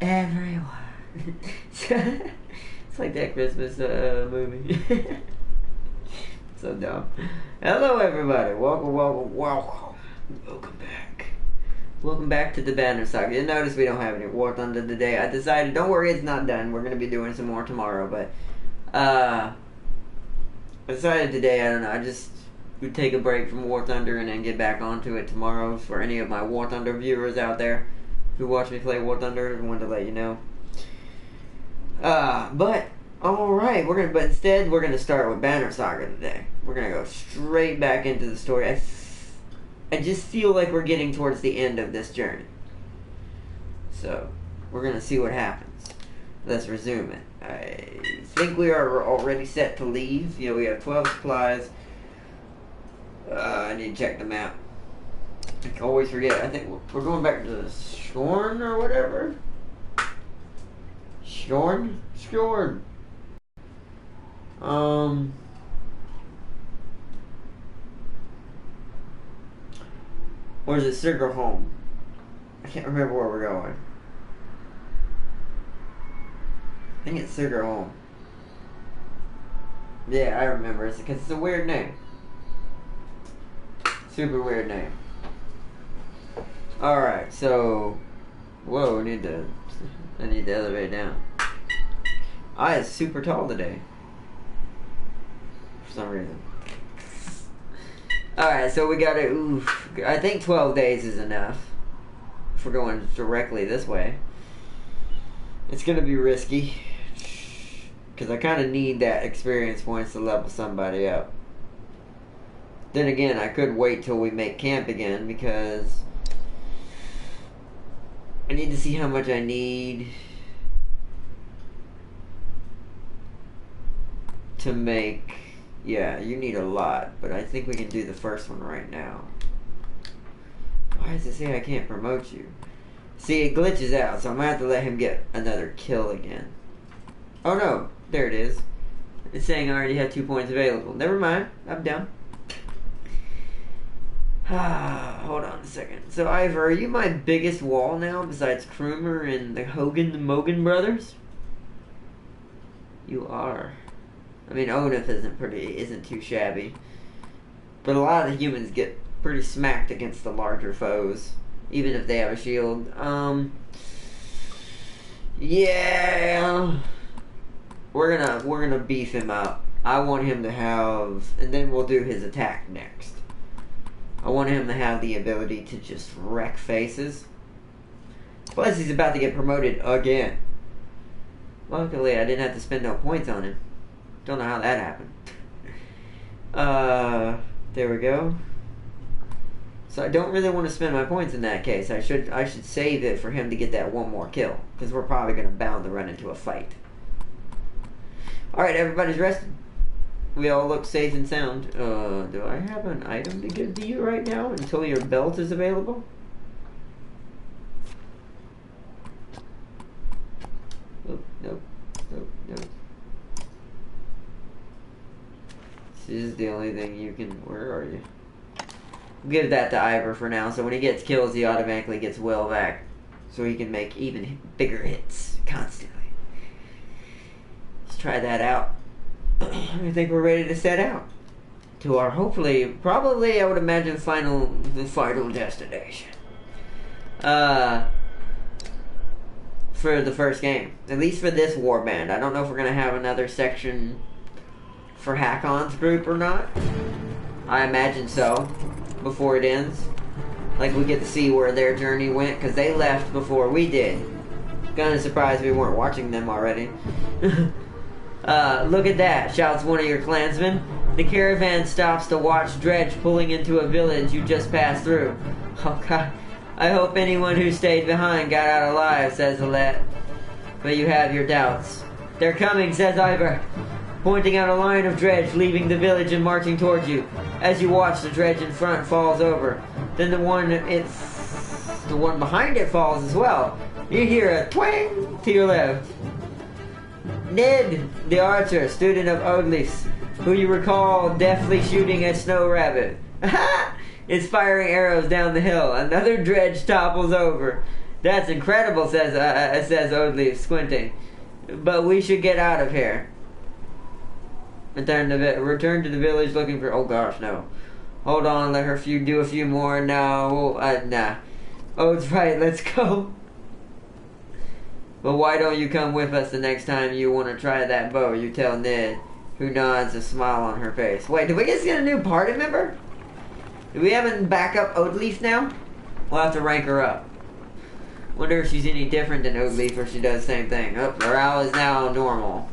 everyone. It's like that Christmas movie. So dumb. Hello, everybody. Welcome back. Welcome back to the Banner Saga. You'll notice we don't have any War Thunder today. I decided, don't worry, it's not done. We're going to be doing some more tomorrow, but I decided today, I don't know, I just would take a break from War Thunder and then get back onto it tomorrow. For any of my War Thunder viewers out there who watch me play War Thunder, I wanted to let you know. But alright, but instead we're gonna start with Banner Saga today. We're gonna go straight back into the story. I just feel like we're getting towards the end of this journey. So, we're gonna see what happens. Let's resume it. I think we are already set to leave. You know, we have 12 supplies. I need to check the map. I always forget. I think we're going back to Shorn or whatever. Shorn? Or is it Saga home? I can't remember where we're going. I think it's Saga home. Yeah, I remember. It's because it's a weird name. Super weird name. Alright, so... Whoa, I need to elevate down. I is super tall today. For some reason. Alright, so we gotta... I think 12 days is enough. If we're going directly this way. It's gonna be risky. Because I kind of need that experience points to level somebody up. Then again, I could wait till we make camp again because I need to see how much I need to make. Yeah, you need a lot, but I think we can do the first one right now. Why does it say I can't promote you? See, it glitches out, so I'm gonna have to let him get another kill again. Oh no, there it is. It's saying I already have 2 points available. Never mind, I'm down. Hold on a second. So, Ivor, are you my biggest wall now besides Krumer and the Mogan brothers? You are. I mean, Onif isn't too shabby. But a lot of the humans get pretty smacked against the larger foes, even if they have a shield. Yeah. We're gonna beef him up. I want him to have, and then we'll do his attack next. I want him to have the ability to just wreck faces. Plus, he's about to get promoted again. Luckily, I didn't have to spend no points on him. Don't know how that happened. There we go. So I don't really want to spend my points in that case. I should save it for him to get that one more kill. Because we're probably going to bound to run into a fight. Alright, everybody's rested. We all look safe and sound. Do I have an item to give to you right now until your belt is available? Nope. This is the only thing you can... Where are you? We'll give that to Ivor for now, so when he gets kills, he automatically gets well back. So he can make even bigger hits constantly. Let's try that out. I think we're ready to set out to our probably I would imagine the final destination. For the first game, at least for this warband. I don't know if we're gonna have another section for Hakon's group or not. I imagine so. Before it ends, like we get to see where their journey went because they left before we did. Kinda surprised we weren't watching them already. Look at that, shouts one of your clansmen. The caravan stops to watch Dredge pulling into a village you just passed through. Oh god, I hope anyone who stayed behind got out alive, says Alette. But you have your doubts. They're coming, says Ivor, pointing out a line of Dredge leaving the village and marching towards you. As you watch, the Dredge in front falls over. Then the one behind it falls as well. You hear a twang to your left. Ned, the archer, student of Odlis, who you recall deftly shooting a snow rabbit, is firing arrows down the hill. Another Dredge topples over. That's incredible, says Oldleaf, squinting. But we should get out of here. Return to the village looking for... Oh gosh, no. Hold on, let her do a few more. No, nah. Oh, it's right, let's go. But why don't you come with us the next time you want to try that bow? You tell Ned, who nods, a smile on her face. Wait, did we just get a new party member? Do we have a backup Oatleaf now? We'll have to rank her up. Wonder if she's any different than Oatleaf or she does the same thing. Oh, morale is now normal.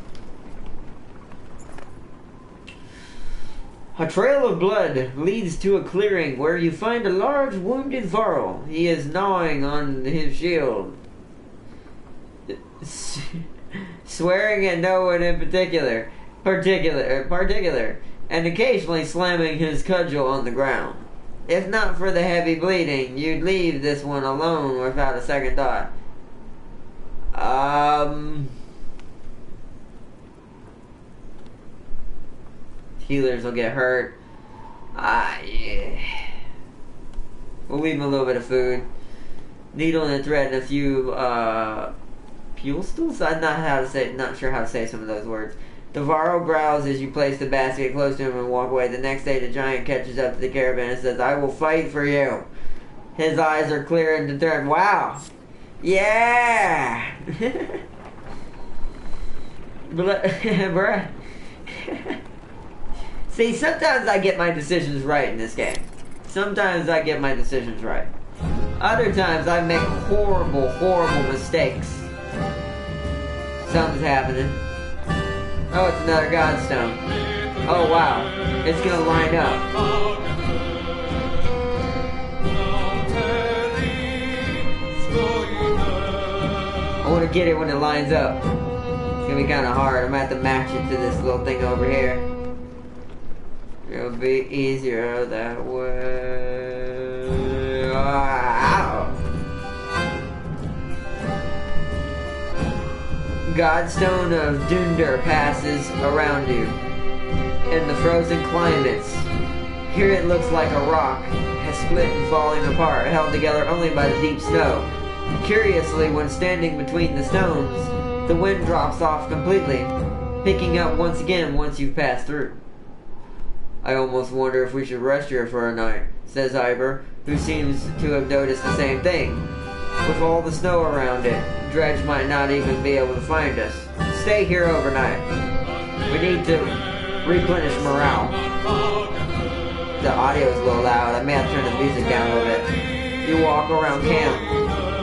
A trail of blood leads to a clearing where you find a large wounded Varl. He is gnawing on his shield, swearing at no one in particular, and occasionally slamming his cudgel on the ground. If not for the heavy bleeding, you'd leave this one alone without a second thought. Healers will get hurt. Yeah. We'll leave him a little bit of food. Needle and a thread and a few fuel stools? I'm not sure how to say some of those words. The Varro growls as you place the basket close to him and walk away. The next day the giant catches up to the caravan and says, I will fight for you. His eyes are clear and determined. Wow. Yeah. Bruh. See, sometimes I get my decisions right in this game. Sometimes I get my decisions right. Other times I make horrible, horrible mistakes. Something's happening. Oh, it's another Godstone. Oh, wow. It's gonna line up. I wanna get it when it lines up. It's gonna be kinda hard. I'm gonna have to match it to this little thing over here. It'll be easier that way. Ow. Godstone of Dunder passes around you. In the frozen climates, here it looks like a rock has split and falling apart, held together only by the deep snow. Curiously, when standing between the stones, the wind drops off completely, picking up once again once you've passed through. I almost wonder if we should rest here for a night, says Ivor, who seems to have noticed the same thing. With all the snow around it, Dredge might not even be able to find us. Stay here overnight. We need to replenish morale. The audio is a little loud. I may have to turn the music down a little bit. You walk around camp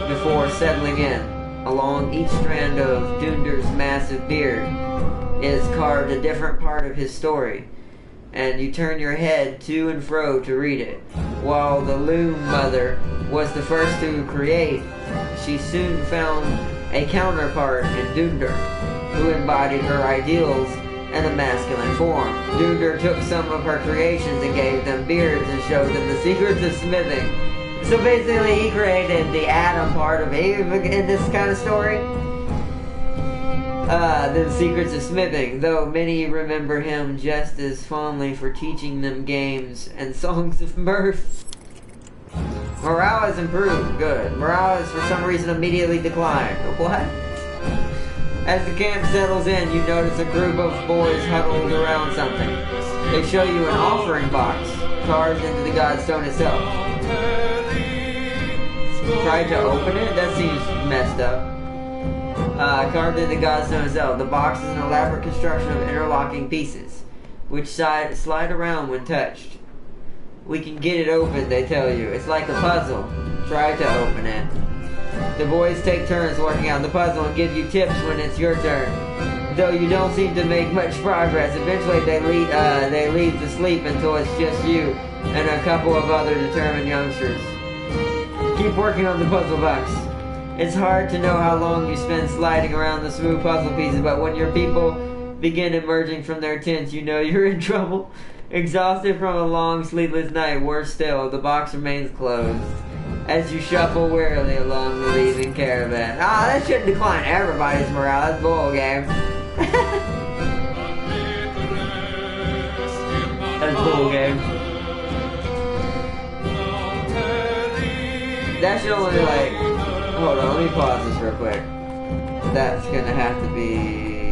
before settling in. Along each strand of Dunder's massive beard is carved a different part of his story, and you turn your head to and fro to read it. While the Loom Mother was the first to create, she soon found a counterpart in Dunder, who embodied her ideals in a masculine form. Dunder took some of her creations and gave them beards and showed them the secrets of smithing. So basically he created the Adam part of Eve in this kind of story. The secrets of smithing, though many remember him just as fondly for teaching them games and songs of mirth. Morale has improved. Good. Morale has for some reason immediately declined. What? As the camp settles in, you notice a group of boys huddled around something. They show you an offering box carved into the Godstone itself. Try to open it? That seems messed up. Carved into the Godstone itself. The box is an elaborate construction of interlocking pieces, which slide around when touched. We can get it open, they tell you. It's like a puzzle. Try to open it. The boys take turns working out the puzzle and give you tips when it's your turn. Though you don't seem to make much progress, eventually they leave to sleep until it's just you and a couple of other determined youngsters. Keep working on the puzzle box. It's hard to know how long you spend sliding around the smooth puzzle pieces, but when your people begin emerging from their tents, you know you're in trouble. Exhausted from a long, sleepless night, worse still, the box remains closed as you shuffle wearily along the leaving caravan. That shouldn't decline everybody's morale. That's bull game. That's bull game. That should only Hold on, let me pause this real quick. That's gonna have to be...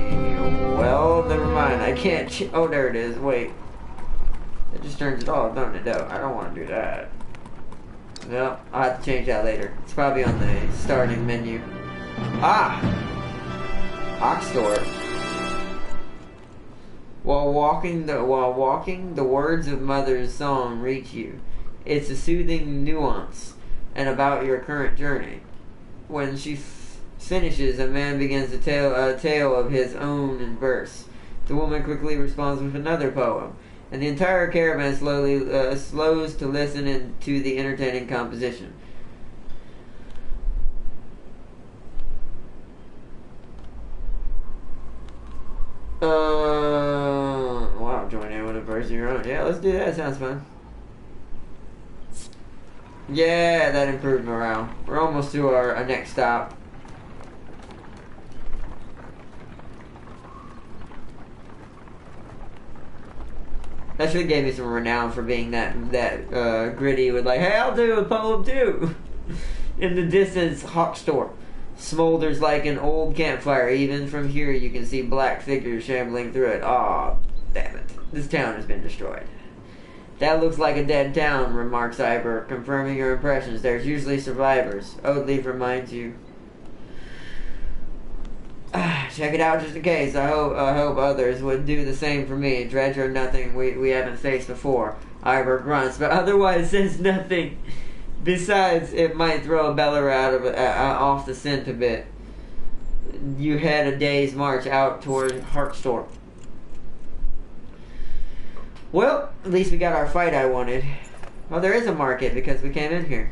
Well, never mind. I can't... Oh, there it is. Wait. It just turns it off, don't it? No, I don't want to do that. No, I'll have to change that later. It's probably on the starting menu. Ah! Ox store. While walking, the words of Mother's song reach you. It's a soothing nuance and about your current journey. When she finishes, a man begins a tale of his own in verse. The woman quickly responds with another poem, and the entire caravan slowly slows to listen to the entertaining composition. Wow, join in with a verse of your own. Yeah, let's do that. Sounds fun. Yeah, that improved morale. We're almost to our next stop. That should have gave me some renown for being that gritty with like, hey, I'll do a poem too. In the distance, Hawk Store smolders like an old campfire. Even from here, you can see black figures shambling through it. Aw, damn it. This town has been destroyed. That looks like a dead town, remarks Iber, confirming your impressions. There's usually survivors. Oadleaf reminds you. Check it out just in case. I hope others would do the same for me. Dredger, nothing we haven't faced before. Iber grunts, but otherwise says nothing. Besides, it might throw Bella out of off the scent a bit. You head a day's march out toward Heartstorm. Well, at least we got our fight I wanted. Well, there is a market because we came in here.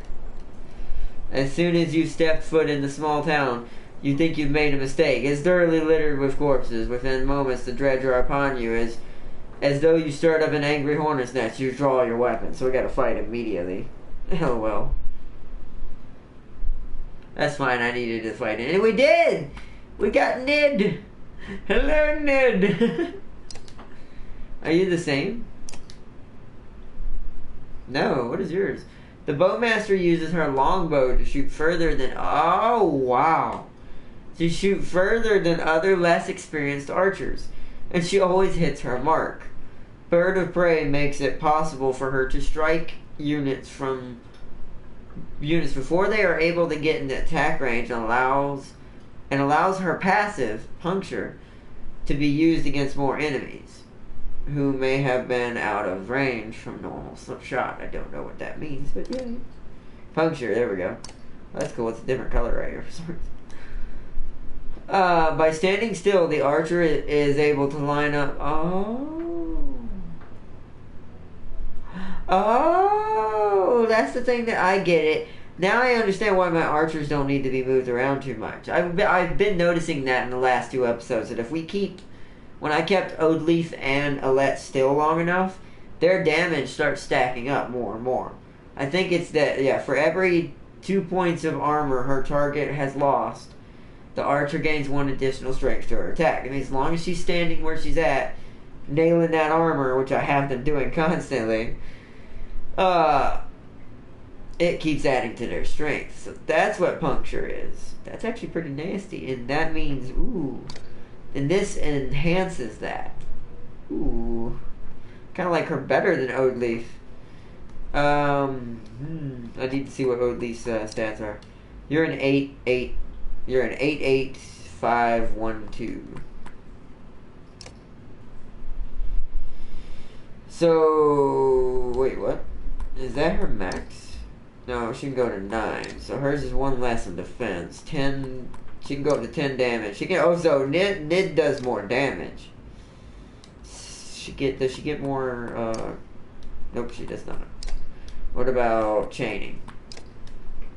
As soon as you step foot in the small town, you think you've made a mistake. It's thoroughly littered with corpses. Within moments, the dredger are upon you as though you stirred up an angry hornet's nest. You draw your weapon, so we gotta fight immediately. Oh well. That's fine, I needed to fight it. And we did! We got Ned! Hello, Ned! Are you the same? No, what is yours? The boatmaster uses her longbow to shoot further than... Oh, wow. To shoot further than other less experienced archers. And she always hits her mark. Bird of Prey makes it possible for her to strike units before they are able to get into attack range, and allows her passive, Puncture, to be used against more enemies who may have been out of range from normal shot. I don't know what that means, but yeah. Puncture, there we go. That's cool. It's a different color right here for some reason. By standing still, the archer is able to line up. Oh, that's the thing that I get it. Now I understand why my archers don't need to be moved around too much. I've been noticing that in the last 2 episodes, that if we keep... When I kept Oadleaf and Alette still long enough, their damage starts stacking up more and more. I think it's that, yeah, for every 2 points of armor her target has lost, the archer gains 1 additional strength to her attack. I mean, as long as she's standing where she's at, nailing that armor, which I have been doing constantly, it keeps adding to their strength. So that's what Puncture is. That's actually pretty nasty, and that means, ooh... And this enhances that. Ooh. Kind of like her better than Oadleaf. I need to see what Oadleaf's stats are. You're an 8-8. You're an 8-8-5-1-2. So... Wait, what? Is that her max? No, she can go to 9. So hers is 1 less in defense. 10... She can go up to 10 damage. She can also Nid does more damage. Does she get more nope, she does not. What about chaining?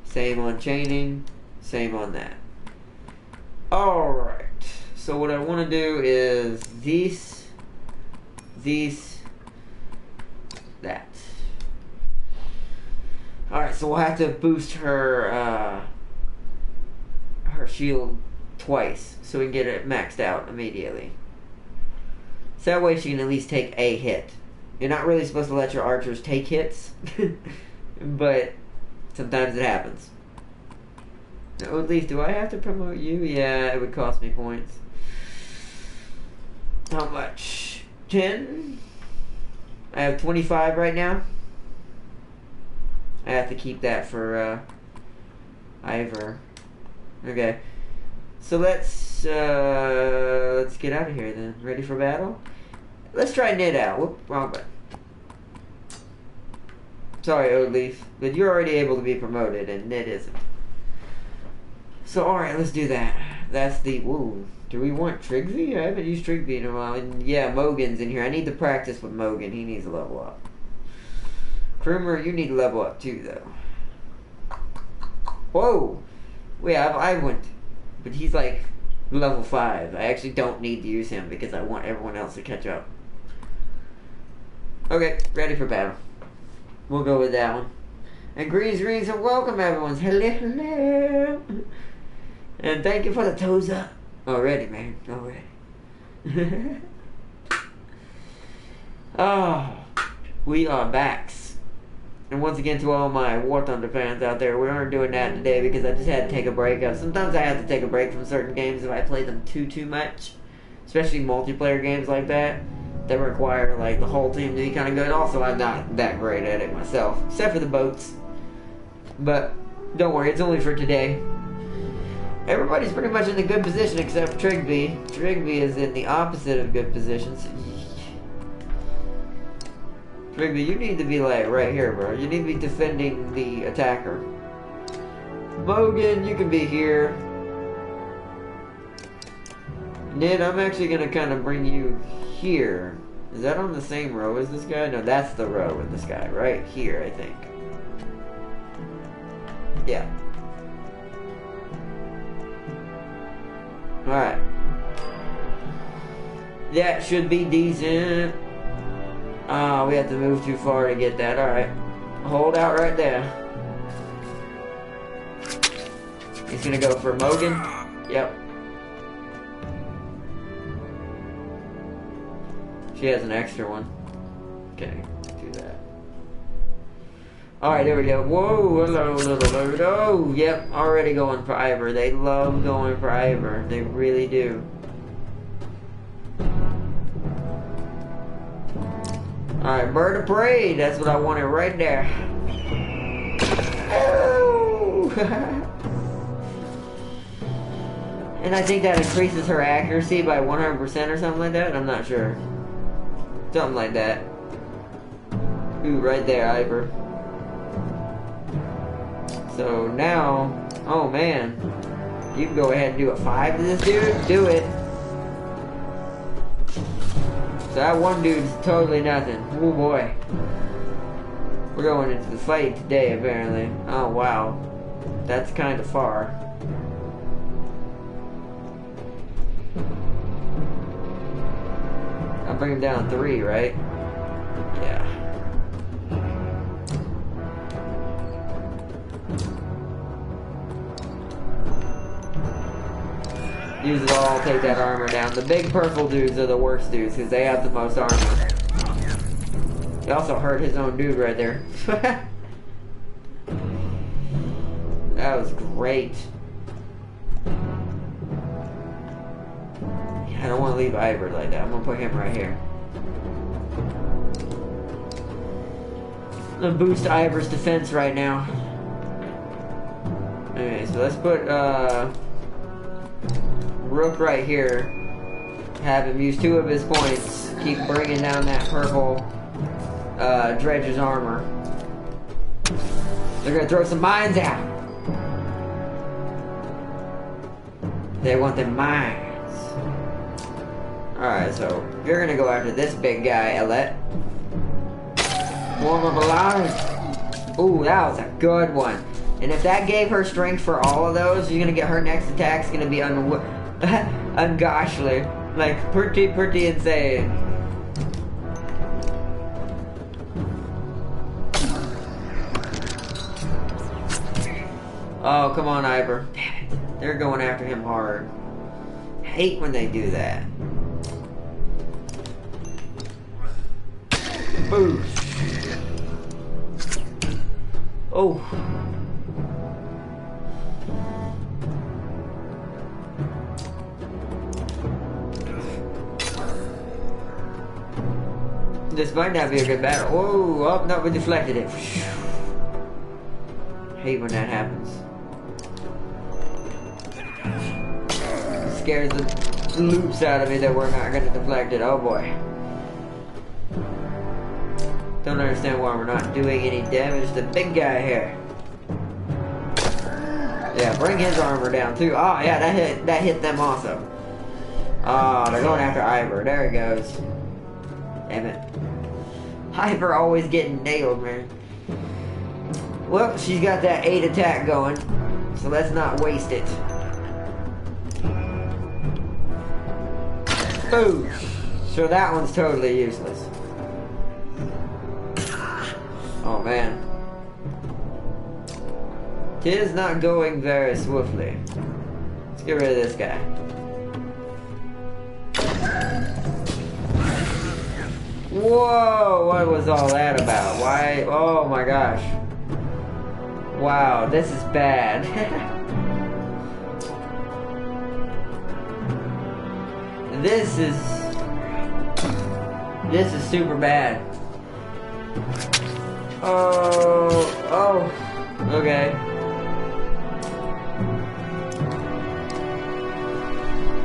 Same on chaining, same on that. Alright. So what I want to do is that. Alright, so we'll have to boost her her shield twice so we can get it maxed out immediately. So that way she can at least take a hit. You're not really supposed to let your archers take hits, but sometimes it happens. No, at least, do I have to promote you? Yeah, it would cost me points. How much? 10? I have 25 right now. I have to keep that for Ivor. Okay. So let's get out of here then. Ready for battle? Let's try Nid out. Whoop, wrong button. Sorry, Oldleaf, but you're already able to be promoted and Nid isn't. So alright, let's do that. That's the woo. Do we want Trigby? I haven't used Trigby in a while. And yeah, Mogan's in here. I need to practice with Mogan. He needs to level up. Krumer, you need to level up too, though. Whoa! Wait, I went. But he's like level 5. I actually don't need to use him because I want everyone else to catch up. Okay, ready for battle. We'll go with that one. And greens, and welcome everyone. Hello. And thank you for the toes up. Already, man. Already. Oh, we are backs. And once again, to all my War Thunder fans out there, we aren't doing that today because I just had to take a break. Sometimes I have to take a break from certain games if I play them too much. Especially multiplayer games like that require like the whole team to be kind of good. Also, I'm not that great at it myself, except for the boats. But don't worry, it's only for today. Everybody's pretty much in a good position except Trigby. Trigby is in the opposite of good positions. Trigby, you need to be like right here, bro. You need to be defending the attacker. Mogan, you can be here. Nid, I'm actually gonna kind of bring you here. Is that on the same row as this guy? No, that's the row with this guy. Right here, I think. Yeah. Alright. That should be decent. Ah, we have to move too far to get that. Alright. Hold out right there. He's gonna go for Mogan. Yep. She has an extra one. Okay, do that. Alright, there we go. Whoa, hello, little load. Oh, yep, already going for Ivor. They love going for Ivor. They really do. Alright, bird of prey. That's what I wanted right there. Oh! And I think that increases her accuracy by 100% or something like that. I'm not sure. Something like that. Ooh, right there, Ivor. So now, oh man, you can go ahead and do a 5 to this dude. Do it. So that one dude's totally nothing. Oh boy. We're going into the fight today, apparently. Oh wow. That's kind of far. I'll bring him down 3, right? Yeah. Use it all, take that armor down. The big purple dudes are the worst dudes because they have the most armor. He also hurt his own dude right there. That was great. I don't want to leave Ivor like that. I'm going to put him right here. I'm going to boost Ivor's defense right now. Okay, so let's put Rook right here. Have him use 2 of his points. Keep bringing down that purple Dredge's armor. They're going to throw some mines out. They want the mines. Alright, so you're gonna go after this big guy, Elette. Warm up alive. Ooh, that was a good one. And if that gave her strength for all of those, you're gonna get her next attack's gonna be ungoshly. Like, pretty insane. Oh, come on, Ivor. Damn it. They're going after him hard. Hate when they do that. Boosh. Oh. This might not be a good battle. Whoa, oh, no, we deflected it. Hate when that happens. Scares the loops out of me that we're not gonna deflect it. Oh boy. Don't understand why we're not doing any damage to the big guy here. Yeah, bring his armor down too. Oh yeah, that hit them also. Oh, they're going after Ivor. There he goes. Damn it. Ivor always getting nailed, man. Well, she's got that 8 attack going, so let's not waste it. Boom. So that one's totally useless. Oh man. Tis not going very swiftly. Let's get rid of this guy. Whoa, what was all that about? Why? Oh my gosh. Wow, this is bad. This is super bad. Oh, okay.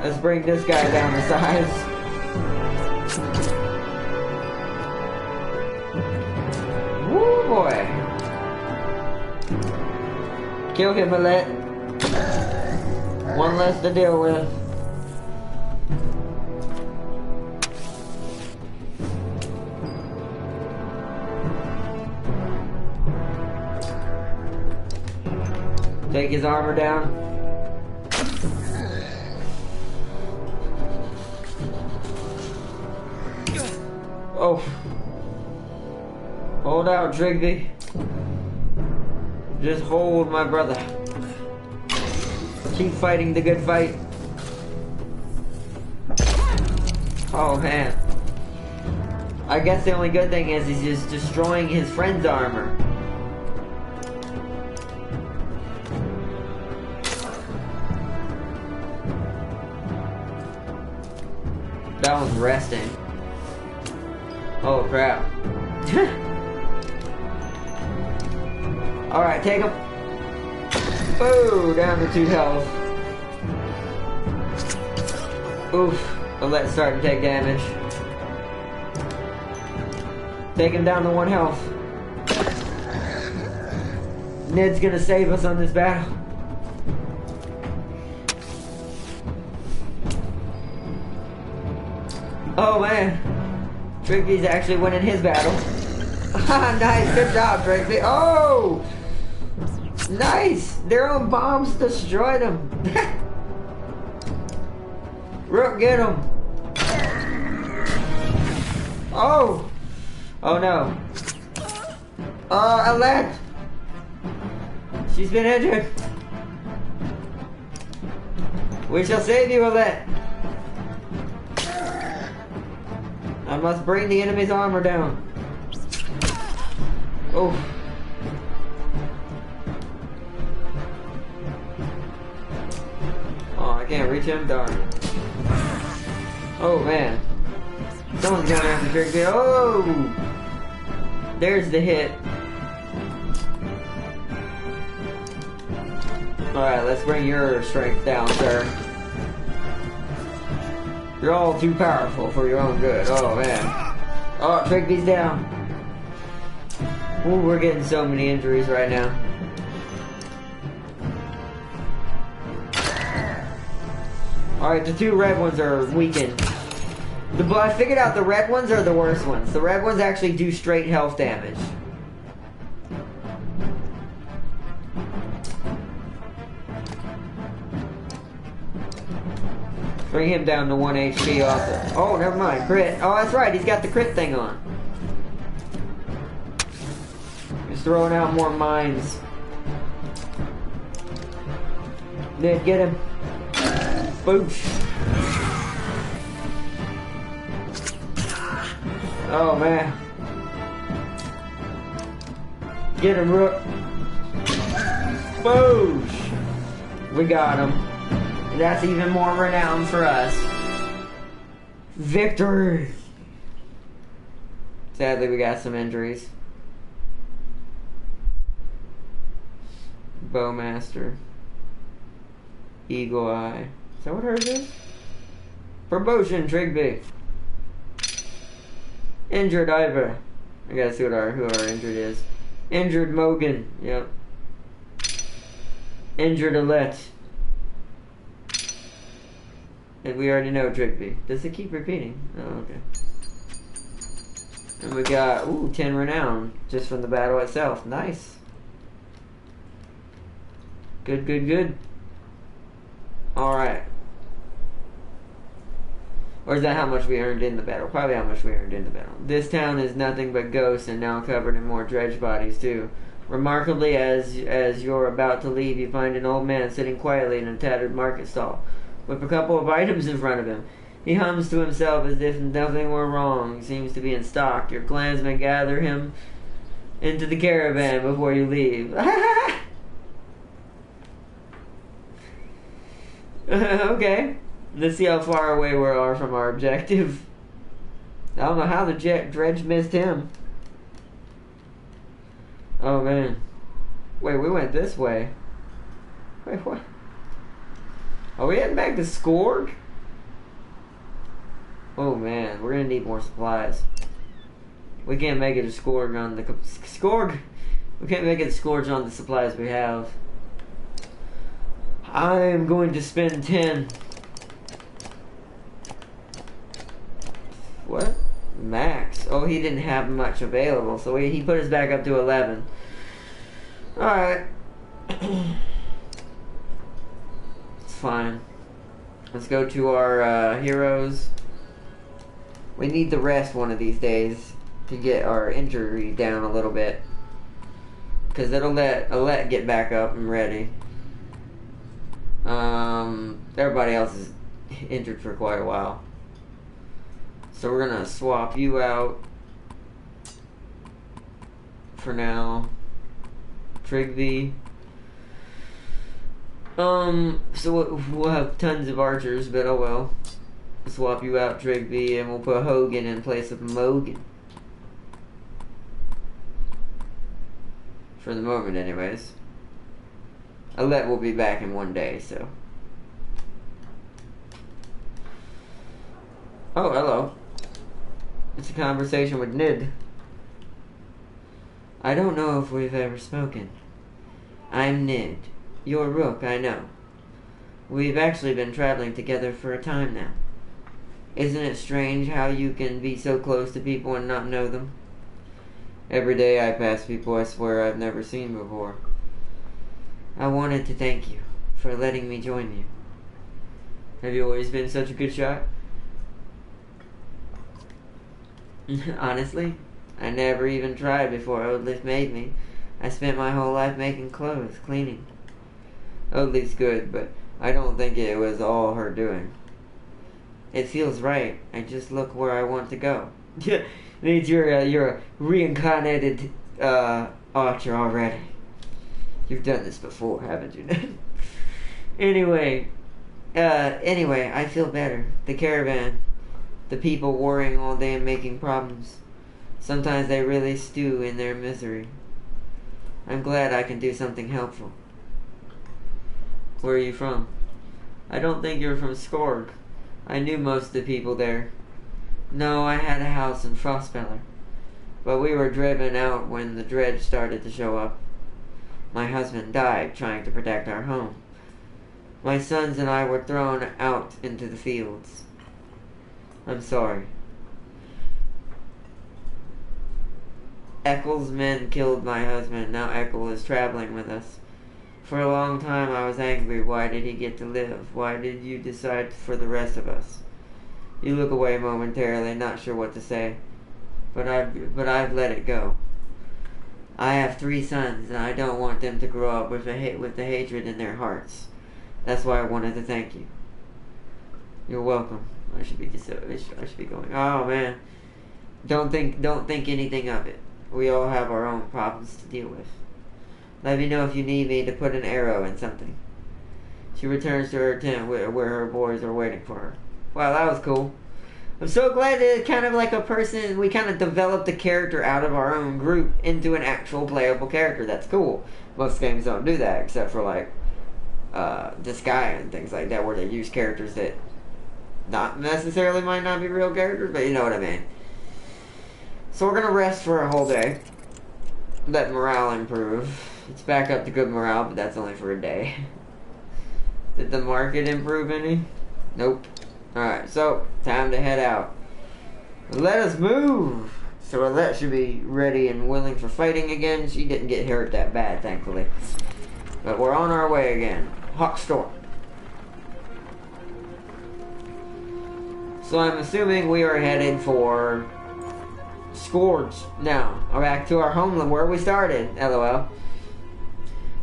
Let's bring this guy down to size. Woo boy. Kill him, Alette. One less to deal with. Take his armor down. Oh. Hold out, Trigby. Just hold, my brother. Keep fighting the good fight. Oh, man. I guess the only good thing is he's just destroying his friend's armor. That one's resting. Oh crap. Alright, take him. Boo! Down to 2 health. Oof. Alette's starting to take damage. Take him down to 1 health. Ned's gonna save us on this battle. Oh man. Trigby's actually winning his battle. Nice, good job, Trigby. Oh! Nice! Their own bombs destroyed him. Rook, get him. Oh! Oh no. Alette! She's been injured. We shall save you, Alette. I must bring the enemy's armor down. Oh. Oh, I can't reach him? Darn. Oh, man. Someone's going after Trigby. Oh! There's the hit. Alright, let's bring your strength down, sir. You're all too powerful for your own good. Oh, man. Oh, Trigby's down. Ooh, we're getting so many injuries right now. Alright, the 2 red ones are weakened. I figured out the red ones are the worst ones. The red ones actually do straight health damage. Bring him down to 1 HP also. Oh, never mind. Crit. Oh, that's right. He's got the crit thing on. He's throwing out more mines. Then get him. Boosh. Oh, man. Get him, Rook. Boosh. We got him. That's even more renown for us. Victory! Sadly, we got some injuries. Bowmaster. Eagle Eye. Is that what hers is? Promotion, Trigby. Injured Ivor. I gotta see who our injured is. Injured Mogan. Yep. Injured Alette. And we already know Trigby. Does it keep repeating? Oh, okay. And we got, 10 renown just from the battle itself. Nice. Good, good, good. Alright. Or is that how much we earned in the battle? Probably how much we earned in the battle. This town is nothing but ghosts and now covered in more dredge bodies too. Remarkably, as you're about to leave, you find an old man sitting quietly in a tattered market stall, with a couple of items in front of him. He hums to himself as if nothing were wrong. He seems to be in stock. Your clansmen gather him into the caravan before you leave. Okay. Let's see how far away we are from our objective. I don't know how the dredge missed him. Oh, man. Wait, we went this way. Wait, what? Are we heading back to Skorg? Oh, man. We're going to need more supplies. We can't make it to Skorg on the... Skorg! We can't make it to Skorg on the supplies we have. I'm going to spend 10... What? Max. Oh, he didn't have much available, so he put us back up to 11. Alright. It's fine. Let's go to our heroes. We need the rest one of these days to get our injury down a little bit. Because it'll let Alette get back up and ready. Everybody else is injured for quite a while. So we're gonna swap you out for now. Trigby. So we'll have tons of archers, but oh well. Swap you out, Trigby, and we'll put Hogan in place of Mogan. For the moment, anyways. Alette will be back in one day, so. Oh, hello. It's a conversation with Nid. I don't know if we've ever spoken. I'm Nid. You're Rook, I know. We've actually been traveling together for a time now. Isn't it strange how you can be so close to people and not know them? Every day I pass people I swear I've never seen before. I wanted to thank you for letting me join you. Have you always been such a good shot? Honestly, I never even tried before Odlith made me. I spent my whole life making clothes, cleaning. Odlith's good, but I don't think it was all her doing. It feels right. I just look where I want to go. Means you're a reincarnated archer already. You've done this before, haven't you? Anyway, I feel better. The caravan. The people worrying all day and making problems. Sometimes they really stew in their misery. I'm glad I can do something helpful. Where are you from? I don't think you're from Skorg. I knew most of the people there. No, I had a house in Frostfeller. But we were driven out when the dredge started to show up. My husband died trying to protect our home. My sons and I were thrown out into the fields. I'm sorry. Eccle's men killed my husband. Now Eccle is traveling with us. For a long time I was angry. Why did he get to live? Why did you decide for the rest of us? You look away momentarily, not sure what to say. But I've let it go. I have 3 sons, and I don't want them to grow up with the hatred in their hearts. That's why I wanted to thank you. You're welcome. I should be going. Oh man, don't think anything of it. We all have our own problems to deal with. Let me know if you need me to put an arrow in something. She returns to her tent where her boys are waiting for her. Wow, that was cool. I'm so glad that kind of like a person, we kind of developed a character out of our own group into an actual playable character. That's cool. Most games don't do that, except for like Disgaea and things like that, where they use characters that not necessarily might not be real characters, but you know what I mean. So we're gonna rest for a whole day. Let morale improve. It's back up to good morale, but that's only for a day. Did the market improve any? Nope. Alright, so time to head out. Let us move! So Arlette should be ready and willing for fighting again. She didn't get hurt that bad, thankfully. But we're on our way again. Hawk Storm. So I'm assuming we are headed for Scourge now. Or back to our homeland where we started. LOL.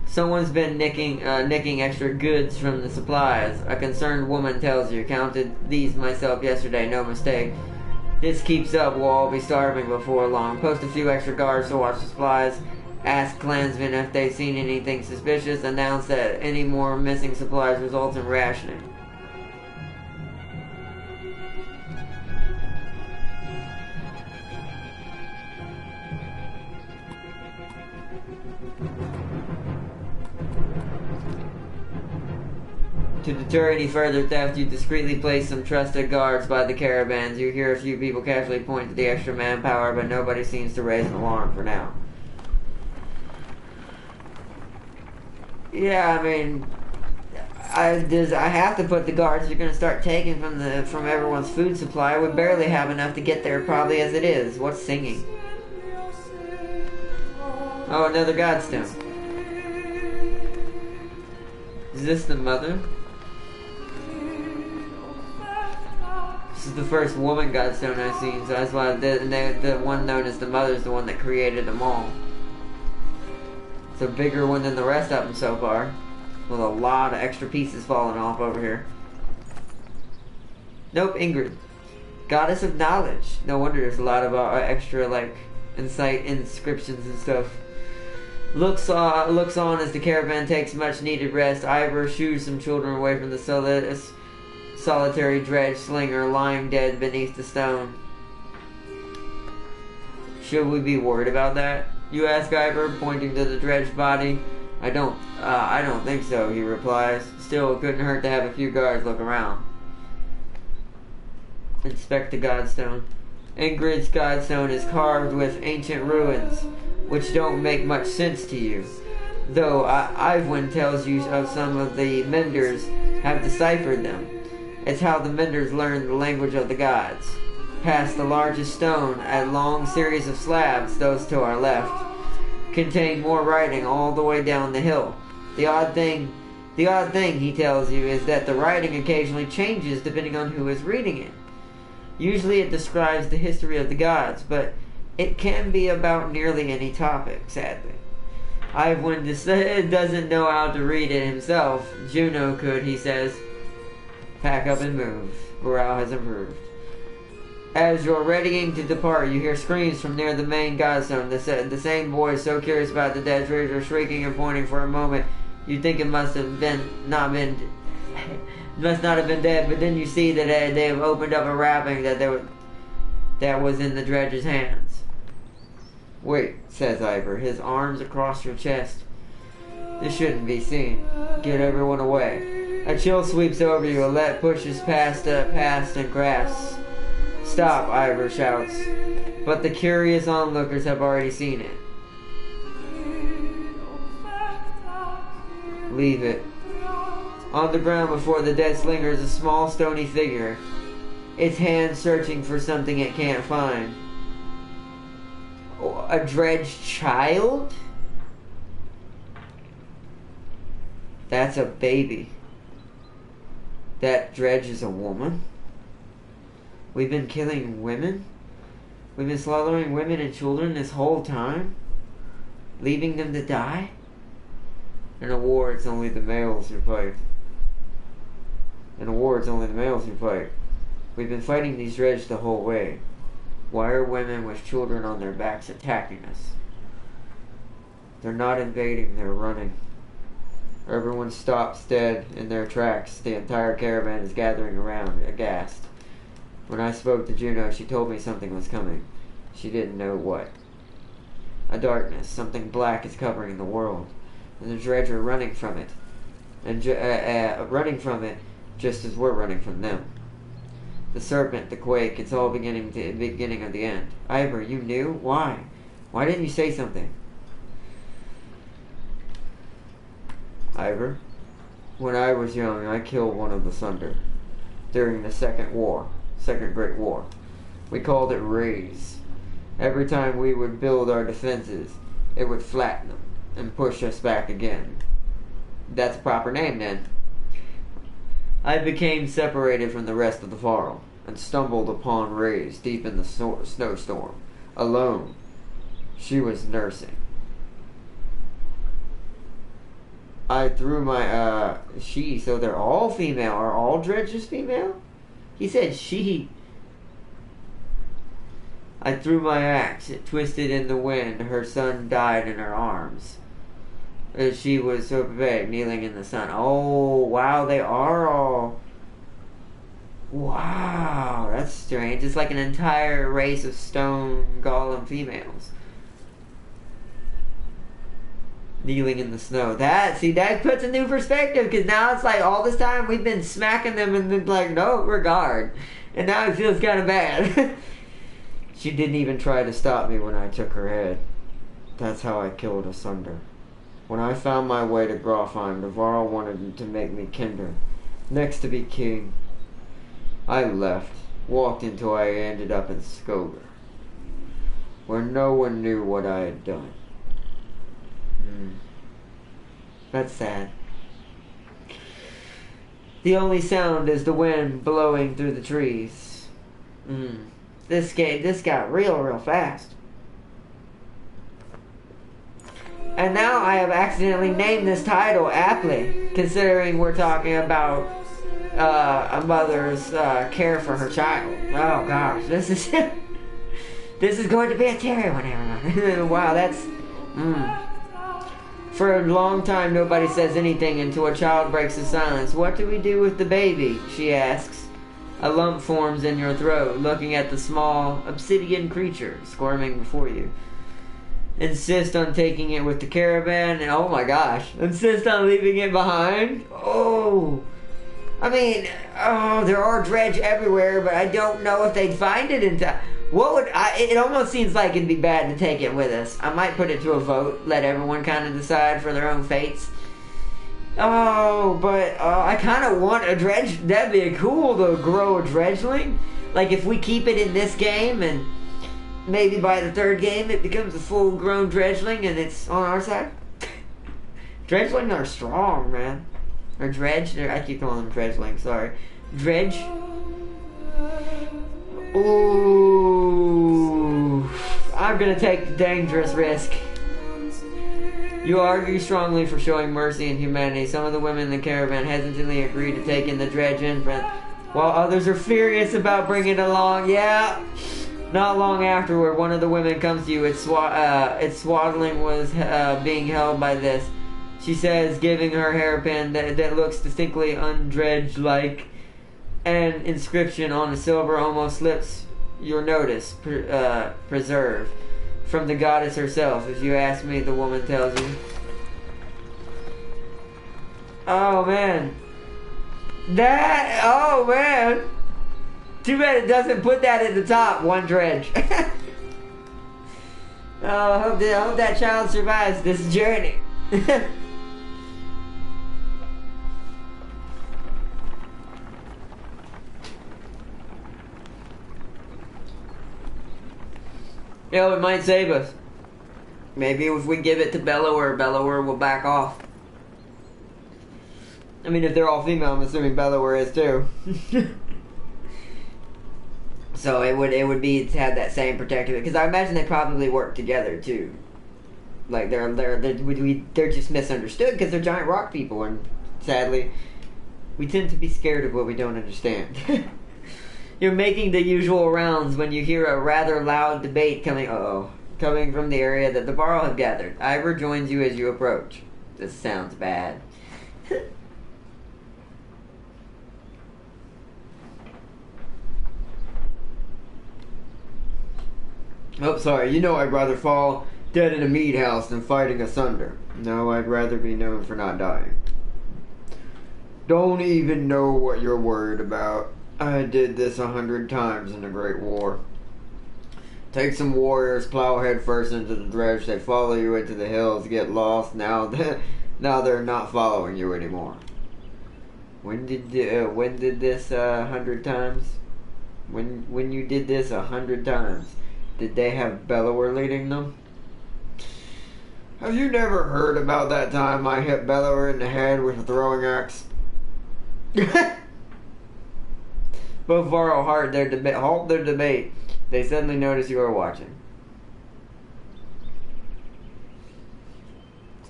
Someone's been nicking extra goods from the supplies. A concerned woman tells you. Counted these myself yesterday, no mistake. This keeps up, we'll all be starving before long. Post a few extra guards to watch the supplies. Ask clansmen if they've seen anything suspicious. Announce that any more missing supplies results in rationing. To deter any further theft, you discreetly place some trusted guards by the caravans. You hear a few people casually point to the extra manpower, but nobody seems to raise an alarm for now. Yeah, I mean, I have to put the guards you're going to start taking from everyone's food supply. We barely have enough to get there probably as it is. What's singing? Oh, another godstone. Is this the mother? This is the first woman godstone I've seen, so that's why the one known as the mother is the one that created them all. It's a bigger one than the rest of them so far, with a lot of extra pieces falling off over here. Nope, Ingrid. Goddess of knowledge. No wonder there's a lot of extra, like, insight inscriptions and stuff. Looks on as the caravan takes much needed rest. Ivor shoos some children away from the solitary dredge slinger lying dead beneath the stone. Should we be worried about that? You ask Ivor, pointing to the dredged body. I don't think so, he replies. Still, it couldn't hurt to have a few guards look around. Inspect the godstone. Ingrid's godstone is carved with ancient ruins, which don't make much sense to you. Though Ivwin tells you of some of the menders have deciphered them. It's how the menders learned the language of the gods. Past the largest stone, a long series of slabs, those to our left, contain more writing all the way down the hill. The odd thing, he tells you, is that the writing occasionally changes depending on who is reading it. Usually it describes the history of the gods, but it can be about nearly any topic, sadly. Ivwin doesn't know how to read it himself. Juno could, he says. Pack up and move. Morale has improved. As you're readying to depart, you hear screams from near the main godstone. The same boys, so curious about the dead trees, are shrieking and pointing for a moment. You think it must not have been dead, but then you see that they have opened up a wrapping that was in the dredge's hands. Wait, says Ivor, his arms across your chest. This shouldn't be seen. Get everyone away. A chill sweeps over you. Alette pushes past and grasps. Stop, Ivor shouts. But the curious onlookers have already seen it. Leave it. On the ground before the dead slinger is a small stony figure. Its hand searching for something it can't find. A dredged child? That's a baby. That dredge is a woman? We've been killing women? We've been slaughtering women and children this whole time? Leaving them to die? In a war, it's only the males who fight. In a war, it's only the males who fight. We've been fighting these dredge the whole way. Why are women with children on their backs attacking us? They're not invading, they're running. Everyone stops dead in their tracks. The entire caravan is gathering around, aghast. When I spoke to Juno, she told me something was coming. She didn't know what. A darkness, something black is covering the world. And the dredge are running from it. And running from it just as we're running from them. The serpent, the quake, it's all beginning of the end. Ivor, you knew? Why? Why didn't you say something? Ivor, when I was young, I killed one of the Sunder during the Second Great War. We called it Raise. Every time we would build our defenses, it would flatten them and push us back again. That's a proper name, then. I became separated from the rest of the Varl and stumbled upon Raise deep in the snowstorm, alone. She was nursing. I threw my, so they're all female. Are all dredges female? He said she. I threw my axe. It twisted in the wind. Her son died in her arms. She was so pathetic, kneeling in the sun. Oh, wow, they are all. Wow, that's strange. It's like an entire race of stone golem females. Kneeling in the snow. That puts a new perspective, because now it's like all this time we've been smacking them and then like, no regard. And now it feels kind of bad. She didn't even try to stop me when I took her head. That's how I killed Asunder. When I found my way to Grofheim, the Varl wanted to make me Kinder, next to be king. I left, walked until I ended up in Skoger, where no one knew what I had done. That's sad. The only sound is the wind blowing through the trees. This got real fast. And now I have accidentally named this title aptly, considering we're talking about a mother's care for her child. Oh gosh, this is this is going to be a scary one, everyone. Wow, that's For a long time, nobody says anything until a child breaks the silence. What do we do with the baby? She asks. A lump forms in your throat, looking at the small obsidian creature squirming before you. Insist on taking it with the caravan, and oh my gosh, insist on leaving it behind? Oh. I mean, there are dredge everywhere, but I don't know if they'd find it in time. It almost seems like it'd be bad to take it with us. I might put it to a vote, let everyone kind of decide for their own fates. But I kind of want a dredge. That'd be cool to grow a dredgeling. Like if we keep it in this game, and maybe by the third game it becomes a full-grown dredgeling, and it's on our side. Dredgelings are strong, man. Or dredge. I keep calling them dredgeling. Sorry, dredge. Ooh, I'm gonna take the dangerous risk. You argue strongly for showing mercy and humanity. Some of the women in the caravan hesitantly agree to take in the dredge infant, while others are furious about bringing it along. Yeah. Not long afterward, one of the women comes to you. Its swaddling was being held by this. She says, giving her hairpin that looks distinctly undredge-like. An inscription on the silver almost slips your notice. Preserve. From the goddess herself. If you ask me, the woman tells you. Oh, man. Oh, man. Too bad it doesn't put that at the top. One dredge. I hope that child survives this journey. It might save us. Maybe if we give it to Bellower will back off. I mean, if they're all female, I'm assuming Bellower is too. So it would be to have that same protective, because I imagine they probably work together too. Like they're just misunderstood because they're giant rock people, and sadly, we tend to be scared of what we don't understand. You're making the usual rounds when you hear a rather loud debate coming from the area that the Varl have gathered. Ivor joins you as you approach. This sounds bad. Oh, sorry. You know I'd rather fall dead in a meat house than fighting asunder. No, I'd rather be known for not dying. Don't even know what you're worried about. I did this 100 times in the Great War. Take some warriors, plow headfirst into the dredge. They follow you into the hills, get lost. Now they're not following you anymore. When did this 100 times? When you did this 100 times, did they have Bellower leading them? Have you never heard about that time I hit Bellower in the head with a throwing axe? Both Varro halt their debate. They suddenly notice you are watching.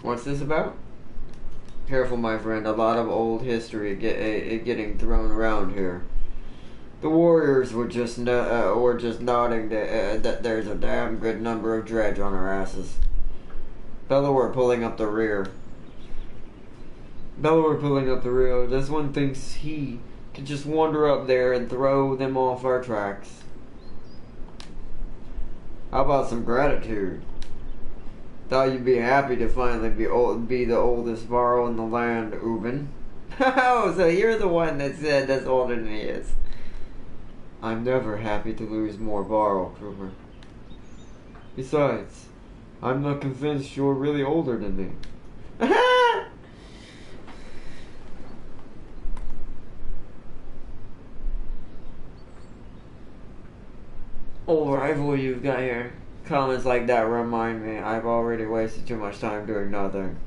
What's this about? Careful, my friend. A lot of old history getting thrown around here. The warriors were just nodding that there's a damn good number of dredge on our asses. Bellower pulling up the rear. This one thinks he could just wander up there and throw them off our tracks. How about some gratitude? Thought you'd be happy to finally be the oldest Varro in the land, Ubin. Oh, so you're the one that said that's older than he is. I'm never happy to lose more Varro, Krumer. Besides, I'm not convinced you're really older than me. Old rival you've got here. Comments like that remind me I've already wasted too much time doing nothing.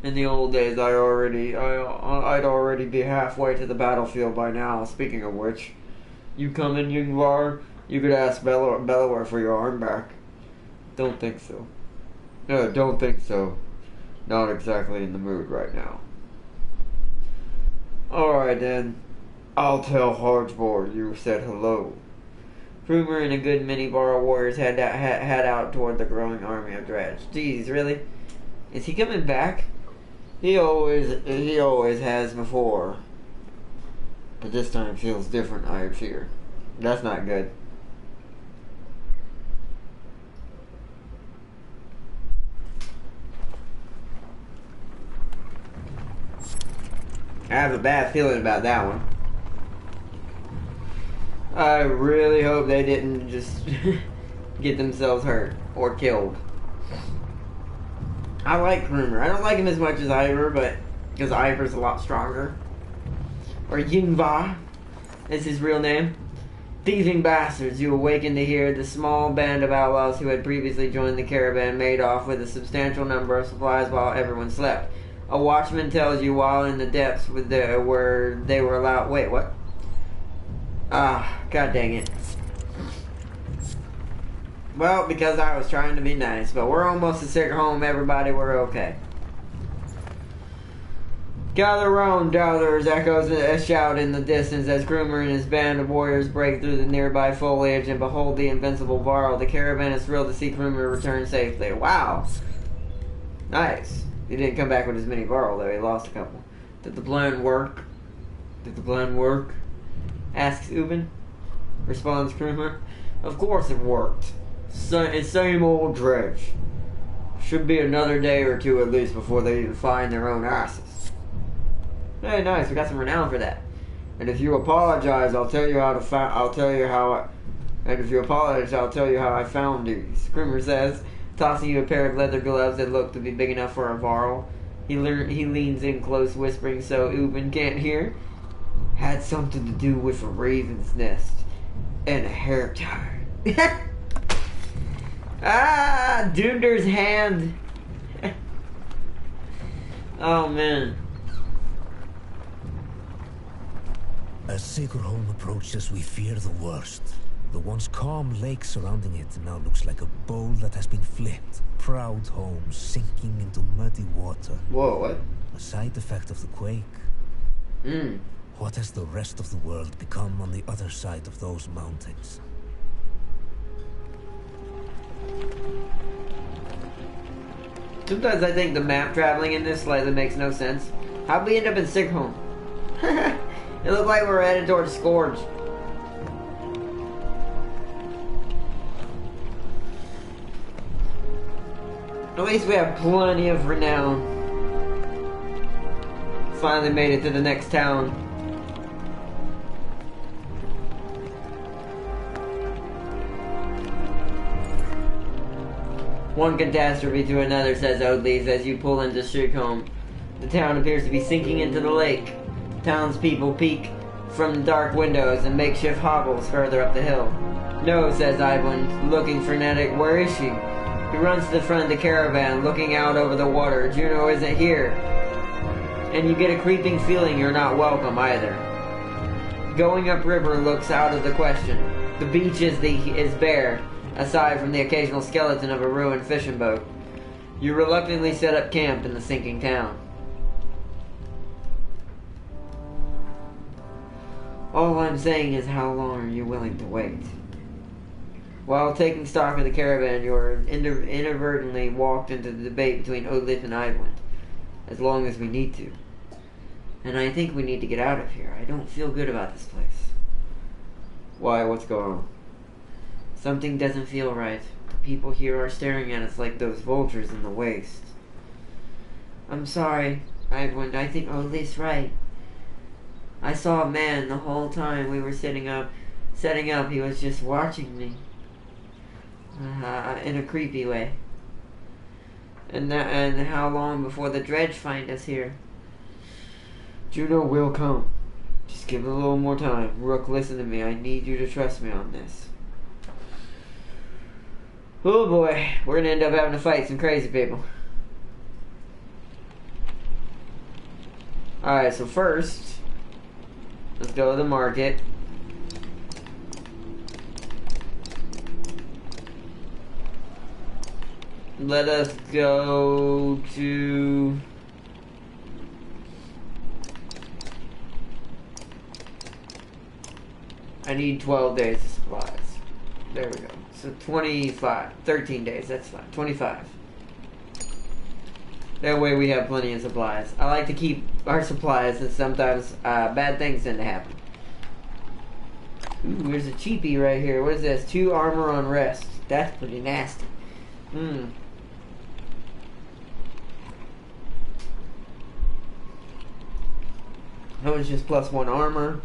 In the old days, I'd already be halfway to the battlefield by now. Speaking of which, you come in, Yngvar, you could ask Bellower for your arm back. Don't think so. No, don't think so. Not exactly in the mood right now. Alright then. I'll tell Hargebor you said hello. Krumer and a good many Varro warriors head out toward the growing army of dredge. Jeez, really? Is he coming back? He always has before. But this time feels different, I fear. That's not good. I have a bad feeling about that one. I really hope they didn't just get themselves hurt or killed. I like Krumer. I don't like him as much as Ivor, but because Ivor's a lot stronger. Or Yngvar is his real name. Thieving bastards, you awaken to hear the small band of outlaws who had previously joined the caravan made off with a substantial number of supplies while everyone slept. A watchman tells you while in the depths where they were allowed... Wait, what? Ah, god dang it. Well, because I was trying to be nice, but we're almost to sick home, everybody, we're okay. Gather round, Dowthers, echoes a shout in the distance as Krumer and his band of warriors break through the nearby foliage and behold the invincible Varro. The caravan is thrilled to see Krumer return safely. Wow. Nice. He didn't come back with as many Varro, though. He lost a couple. Did the plan work? Asks Ubin. Responds Krumer. Of course it worked. Same old dredge. Should be another day or two at least before they even find their own asses. Hey, nice. We got some renown for that. And if you apologize, I'll tell you how I found these. Krumer says, tossing you a pair of leather gloves that look to be big enough for a Varro. He leans in close, whispering so Ubin can't hear. Had something to do with a raven's nest and a hair tie. Ah, Dunder's hand. Oh man. As Sigurholm approaches, we fear the worst. The once calm lake surrounding it now looks like a bowl that has been flipped. Proud home sinking into muddy water. Whoa, what? A side effect of the quake. What has the rest of the world become on the other side of those mountains? Sometimes I think the map traveling in this slightly makes no sense. How'd we end up in sick home? It looked like we were headed towards Scourge. At least we have plenty of renown. Finally made it to the next town. One catastrophe to another, says Oadleys, as you pull into Shigholm. The town appears to be sinking into the lake. Townspeople peek from the dark windows and makeshift hovels further up the hill. No, says Ivan, looking frenetic. Where is she? He runs to the front of the caravan, looking out over the water. Juno isn't here. And you get a creeping feeling you're not welcome either. Going upriver looks out of the question. The beach is bare, aside from the occasional skeleton of a ruined fishing boat. You reluctantly set up camp in the sinking town. All I'm saying is, how long are you willing to wait? While taking stock of the caravan, you are inadvertently walked into the debate between Odlif and Ivan. As long as we need to. And I think we need to get out of here. I don't feel good about this place. Why? What's going on? Something doesn't feel right. The people here are staring at us like those vultures in the waste. I'm sorry, Ivan. I think Odlif's right. I saw a man the whole time we were setting up. He was just watching me. In a creepy way. And how long before the dredge find us here? Juno will come. Just give it a little more time. Rook, listen to me. I need you to trust me on this. Oh boy, we're gonna end up having to fight some crazy people. Alright, so first, let's go to the market. Let us go to... I need 12 days of supplies. There we go. So 13 days, that's fine. 25. That way we have plenty of supplies. I like to keep our supplies, and sometimes bad things tend to happen. Ooh, there's a cheapie right here. What is this? 2 armor on rest. That's pretty nasty. That was just +1 armor.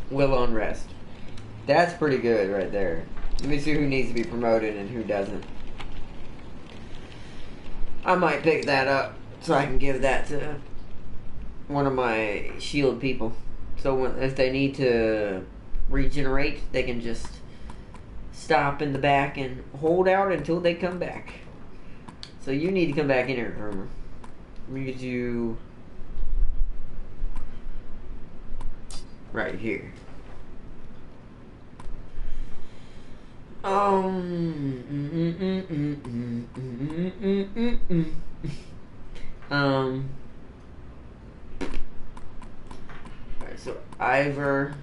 Will on rest. That's pretty good right there. Let me see who needs to be promoted and who doesn't. I might pick that up so I can give that to one of my shield people. So if they need to regenerate, they can just stop in the back and hold out until they come back. So you need to come back in here, Hermer. Let me get you right here. Alright, so Ivor,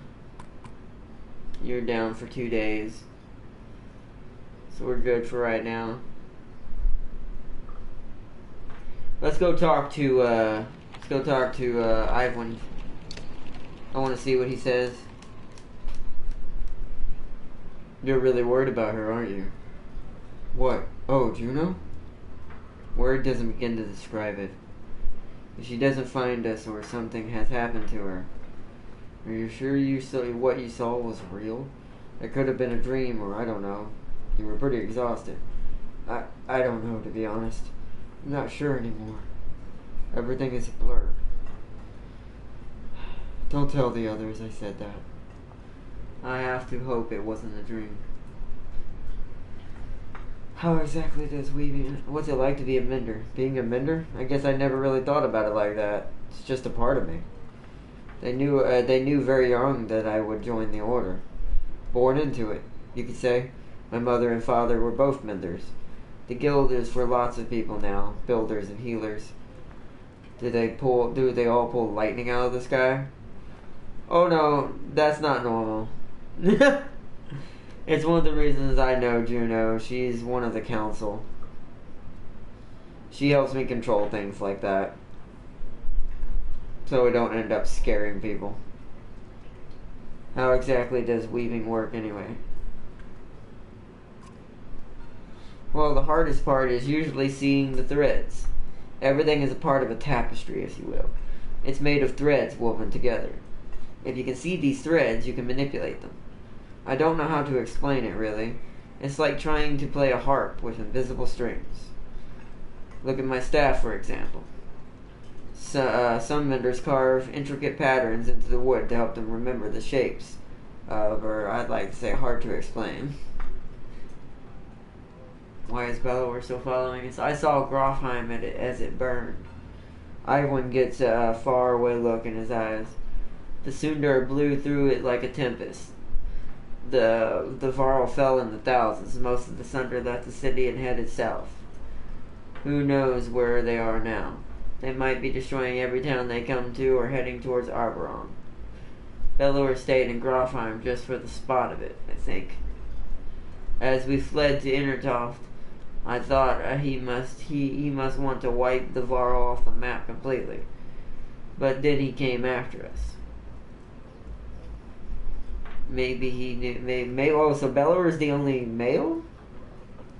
you're down for 2 days. So we're good for right now. Let's go talk to Ivan. I want to see what he says. You're really worried about her, aren't you? What? Oh, Juno? Word doesn't begin to describe it. If she doesn't find us or something has happened to her, are you sure what you saw was real? It could have been a dream, or I don't know. You were pretty exhausted. I don't know, to be honest. I'm not sure anymore. Everything is a blur. Don't tell the others I said that. I have to hope it wasn't a dream. How exactly does weaving... What's it like to be a mender? Being a mender? I guess I never really thought about it like that. It's just a part of me. They knew very young that I would join the order. Born into it, you could say. My mother and father were both menders. The guild is for lots of people now, builders and healers. Do they all pull lightning out of the sky? Oh no, that's not normal. It's one of the reasons I know Juno. She's one of the council. She helps me control things like that. so we don't end up scaring people. How exactly does weaving work anyway? Well, the hardest part is usually seeing the threads. Everything is a part of a tapestry, if you will. It's made of threads woven together. If you can see these threads, you can manipulate them. I don't know how to explain it, really. It's like trying to play a harp with invisible strings. Look at my staff, for example. Some vendors carve intricate patterns into the wood to help them remember the shapes of, or I'd like to say, hard to explain. Why is Bellower still following us? I saw Grofheim as it burned. Ivan gets a faraway look in his eyes. The Sundar blew through it like a tempest. The Varl fell in the thousands. Most of the Sundar left the city and headed south. Who knows where they are now? They might be destroying every town they come to or heading towards Arboron. Bellower stayed in Grofheim just for the spot of it, I think. As we fled to Innertoft, I thought he must want to wipe the Varl off the map completely. But then he came after us. Maybe he knew. Oh, so Bellower is the only male?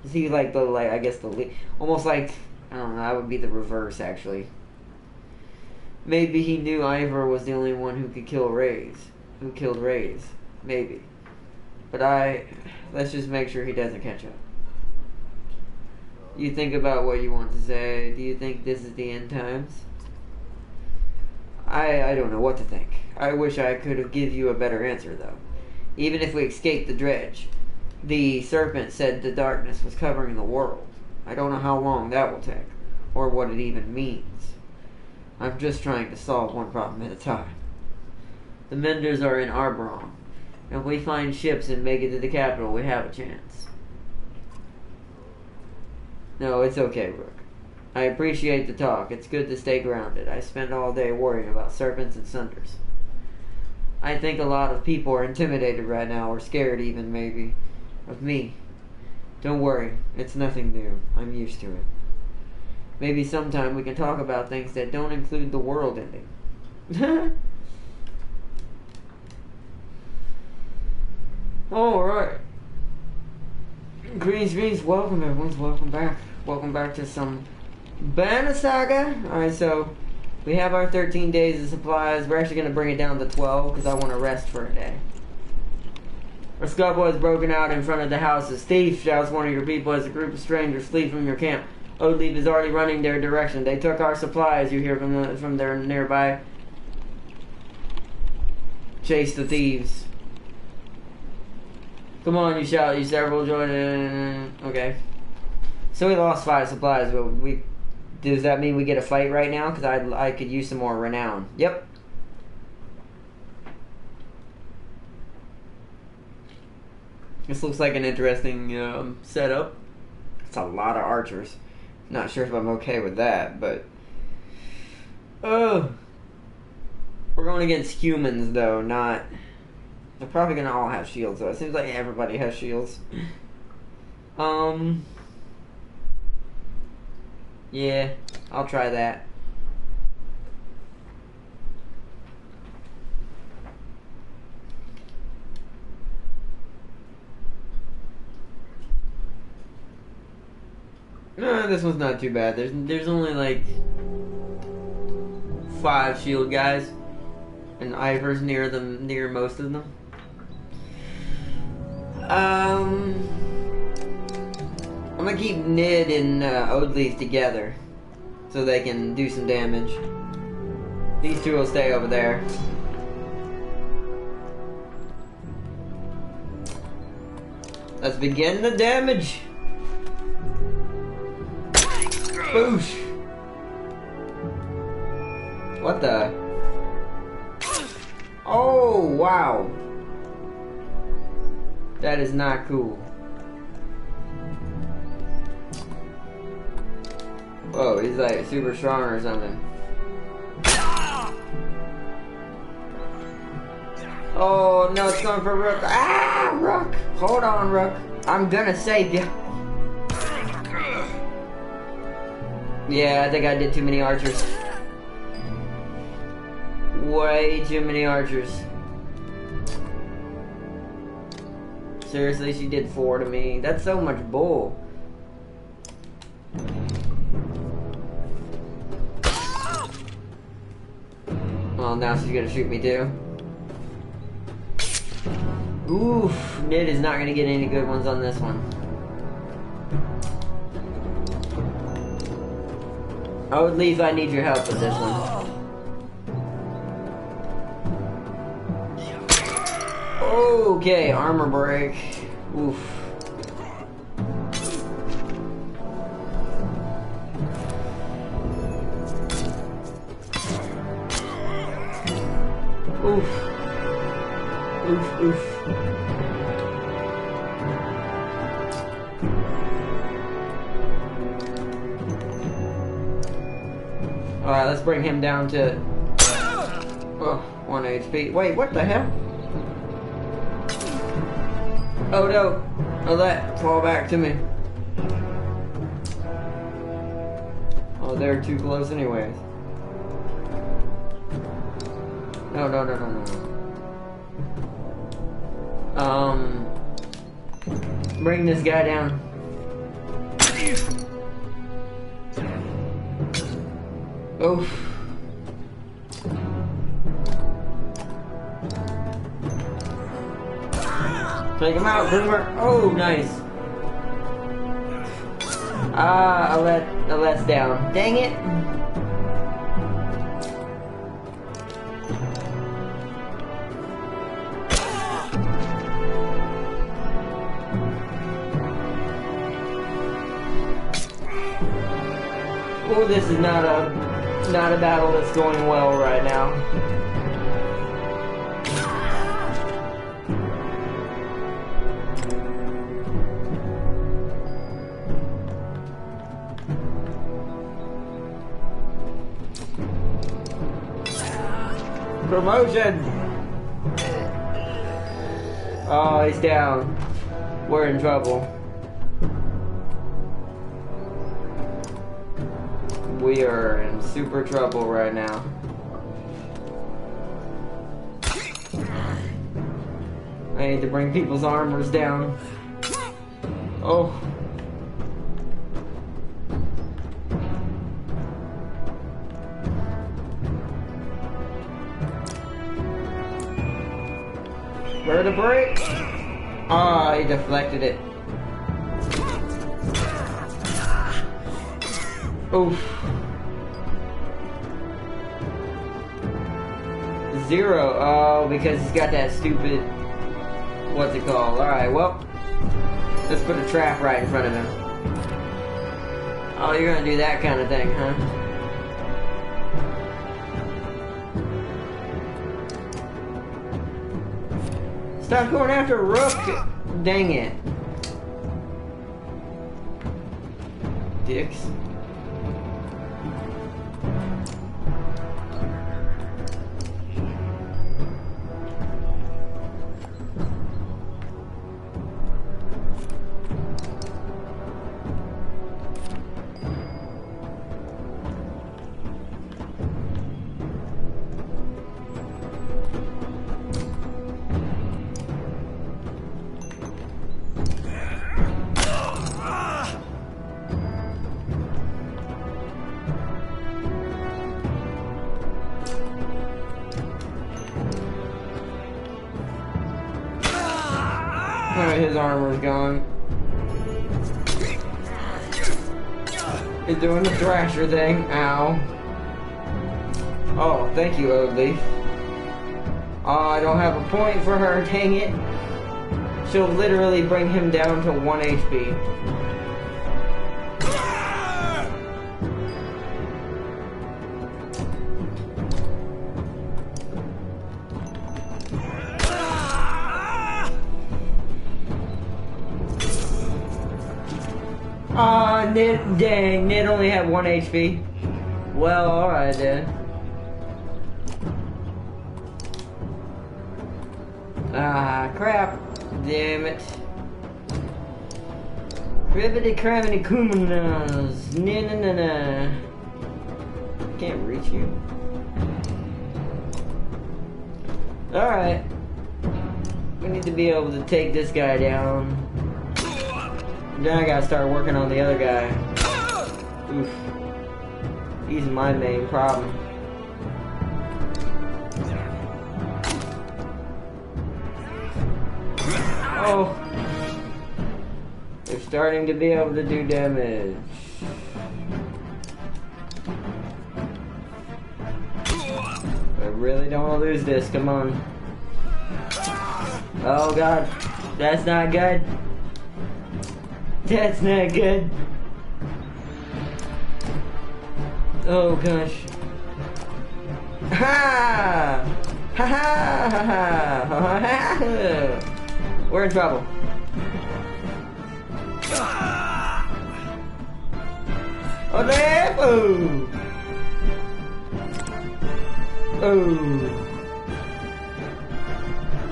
Is he like the I guess the lead? Almost like, I don't know. That would be the reverse, actually. Maybe he knew Ivor was the only one who could kill Rays. Who killed Rays? Maybe. But let's just make sure he doesn't catch up. You think about what you want to say. Do you think this is the end times? I don't know what to think. I wish I could have give you a better answer, though. Even if we escaped the dredge, the serpent said the darkness was covering the world. I don't know how long that will take, or what it even means. I'm just trying to solve one problem at a time. The Menders are in Arboron. If we find ships and make it to the capital, we have a chance. No, it's okay, Rook. I appreciate the talk. It's good to stay grounded. I spend all day worrying about serpents and Sunders. I think a lot of people are intimidated right now, or scared even, maybe, of me. Don't worry. It's nothing new. I'm used to it. Maybe sometime we can talk about things that don't include the world ending. Alright. Greens, welcome everyone. Welcome back. Welcome back to some Banner Saga. Alright, so we have our 13 days of supplies. We're actually going to bring it down to 12 because I want to rest for a day. A scuffle has broken out in front of the houses. Thief, shouts one of your people as a group of strangers flee from your camp. Oldleaf is already running their direction. They took our supplies, you hear from their nearby. Chase the thieves. Come on, you shout, you several join in. Okay. So we lost 5 supplies, but does that mean we get a fight right now? Because I could use some more renown. Yep. This looks like an interesting setup. It's a lot of archers. Not sure if I'm okay with that, but... Oh! We're going against humans, though, not... They're probably going to all have shields, though. It seems like everybody has shields. Yeah, I'll try that. No, this one's not too bad. There's only like 5 shield guys, and Ivor's near most of them. I'm gonna keep Nid and Oldleaf together so they can do some damage. These two will stay over there. Let's begin the damage. Boosh! What the? Oh, wow. That is not cool. Whoa, he's like super strong or something. Oh, no, it's going for Rook. Ah, Rook! Hold on, Rook. I'm gonna save you. Yeah, I think I did too many archers. Way too many archers. Seriously, she did 4 to me. That's so much bull. Well, now she's gonna shoot me too. Oof, Nid is not gonna get any good ones on this one. Oh, Leaf, I need your help with this one. Okay, armor break. Oof. Oof. Oof, oof. Alright, let's bring him down to 1 HP. Wait, what the hell? Oh no! Oh, that fall back to me. Oh, they're too close anyways. No, no, no, no, no. Bring this guy down. Oof. Take him out, Boomer. Oh, nice. Alet's down. Dang it. Oh, this is not a battle that's going well right now. Promotion! Oh, he's down. We're in trouble. We are in super trouble right now. I need to bring people's armors down. Oh. Where to break? Ah, he deflected it. Oof. 0. Oh, because he's got that stupid... What's it called? Alright, well... Let's put a trap right in front of him. Oh, you're gonna do that kind of thing, huh? Stop going after Rook! Dang it. Dicks. Alright, his armor's gone. He's doing the thrasher thing. Ow. Oh, thank you, Oldleaf. Oh, I don't have a point for her, dang it. She'll literally bring him down to 1 HP. Aw, Nid, dang, Nid only had 1 HP. Well, alright then. Ah, crap. Damn it. Cribbity crabbity coomanas. Na na na na. Can't reach you. Alright. We need to be able to take this guy down. Then I gotta start working on the other guy. Oof. He's my main problem. Oh. They're starting to be able to do damage. I really don't want to lose this. Come on. Oh god. That's not good. That's not good. Oh gosh. Ha! Ha ha ha ha! We're in trouble. Oh damn! Oh! Oh!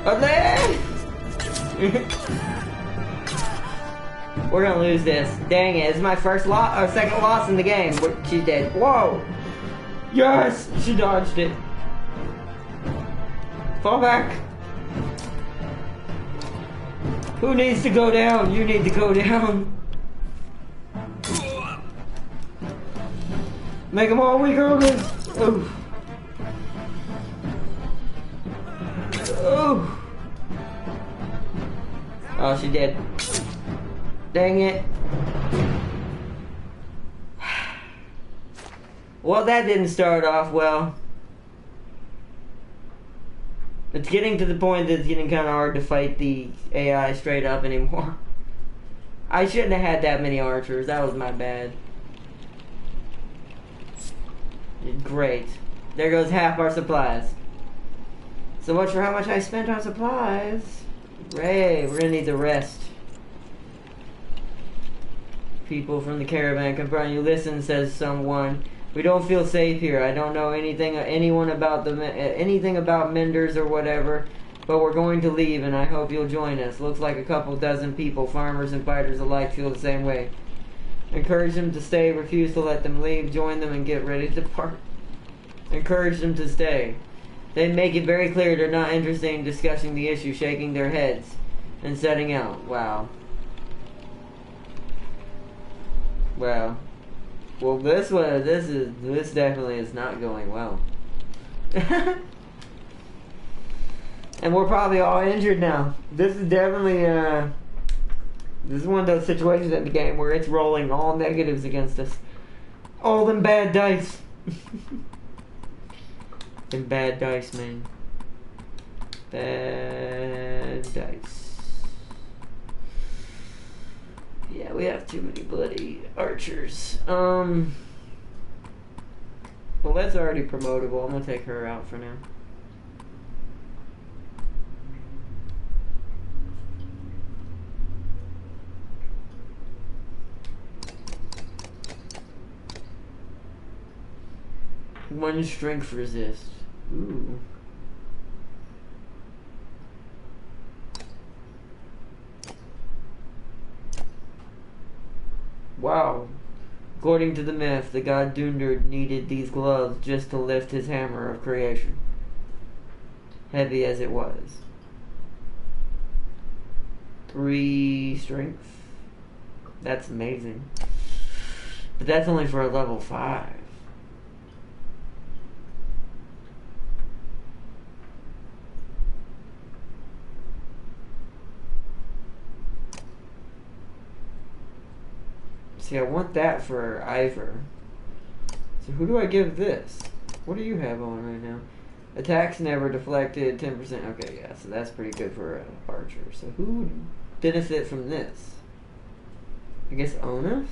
Oh damn! We're gonna lose this. Dang it! It's my first loss or second loss in the game. She's dead. Whoa! Yes! She dodged it. Fall back. Who needs to go down? You need to go down. Make them all weaker. Ooh. Ooh. Oh, she did. Dang it. Well, that didn't start off well. It's getting to the point that it's getting kind of hard to fight the AI straight up anymore. I shouldn't have had that many archers. That was my bad. Great. There goes half our supplies. So much for how much I spent on supplies. Ray, we're gonna need the rest. People from the caravan confront you. Listen, says someone. We don't feel safe here. I don't know anything about menders or whatever, but we're going to leave, and I hope you'll join us. Looks like a couple dozen people, farmers and fighters alike, feel the same way. Encourage them to stay. Refuse to let them leave. Join them and get ready to depart. Encourage them to stay. They make it very clear they're not interested in discussing the issue, shaking their heads and setting out. Wow. Wow. Well, this definitely is not going well. And we're probably all injured now. This is definitely this is one of those situations in the game where it's rolling all negatives against us. All them bad dice. Them bad dice, man. Bad dice. Yeah, we have too many bloody archers. Well, that's already promotable. I'm gonna take her out for now. One strength resist. Ooh. Wow. According to the myth, the god Dunder needed these gloves just to lift his hammer of creation. Heavy as it was. 3 strength. That's amazing. But that's only for a level 5. See, I want that for Ivor. So who do I give this? What do you have on right now? Attacks never deflected, 10%. Okay, yeah, so that's pretty good for an archer. So who would benefit from this? I guess Onif?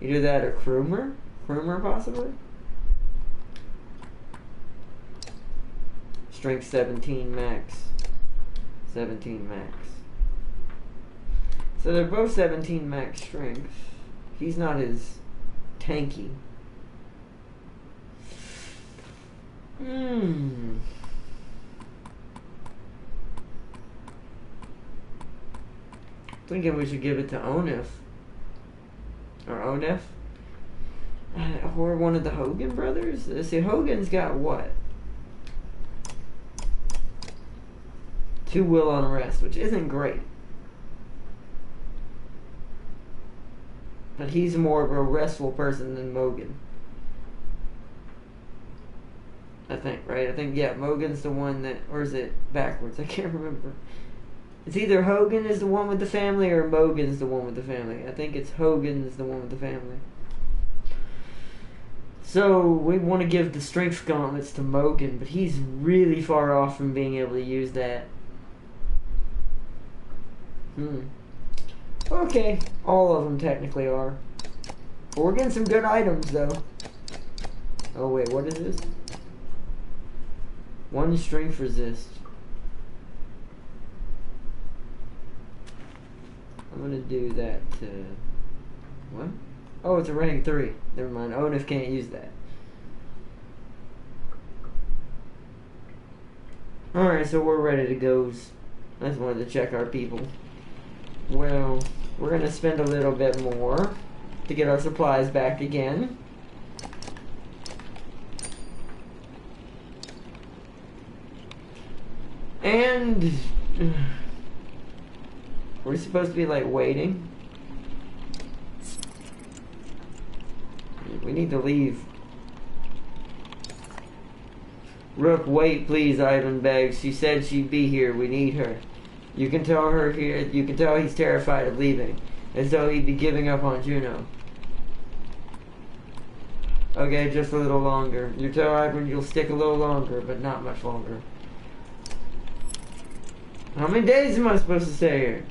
Either that or Krumer? Krumer, possibly? Strength 17 max. 17 max. So they're both 17 max strength. He's not as tanky. Thinking we should give it to Onif. Or Onef. Or one of the Hogan brothers. Let's see, Hogan's got what? 2 will unrest, which isn't great. But he's more of a restful person than Mogan. I think, right? I think, yeah, Mogan's the one that... Or is it backwards? I can't remember. It's either Hogan is the one with the family or Mogan's the one with the family. I think it's Hogan's the one with the family. So, we want to give the strength gauntlets to Mogan, but he's really far off from being able to use that. Okay, all of them technically are. But we're getting some good items, though. Oh, wait, what is this? 1 strength resist. I'm gonna do that to... What? Oh, it's a rank 3. Never mind. Onif can't use that. Alright, so we're ready to go. I just wanted to check our people. Well, we're gonna spend a little bit more to get our supplies back again. And... we're supposed to be, like, waiting. We need to leave. Rook, wait, please, Ivan begs. She said she'd be here. We need her. You can tell her here. You can tell he's terrified of leaving, as though he'd be giving up on Juno. Okay, just a little longer. You tell Ivan you'll stick a little longer, but not much longer. How many days am I supposed to stay here?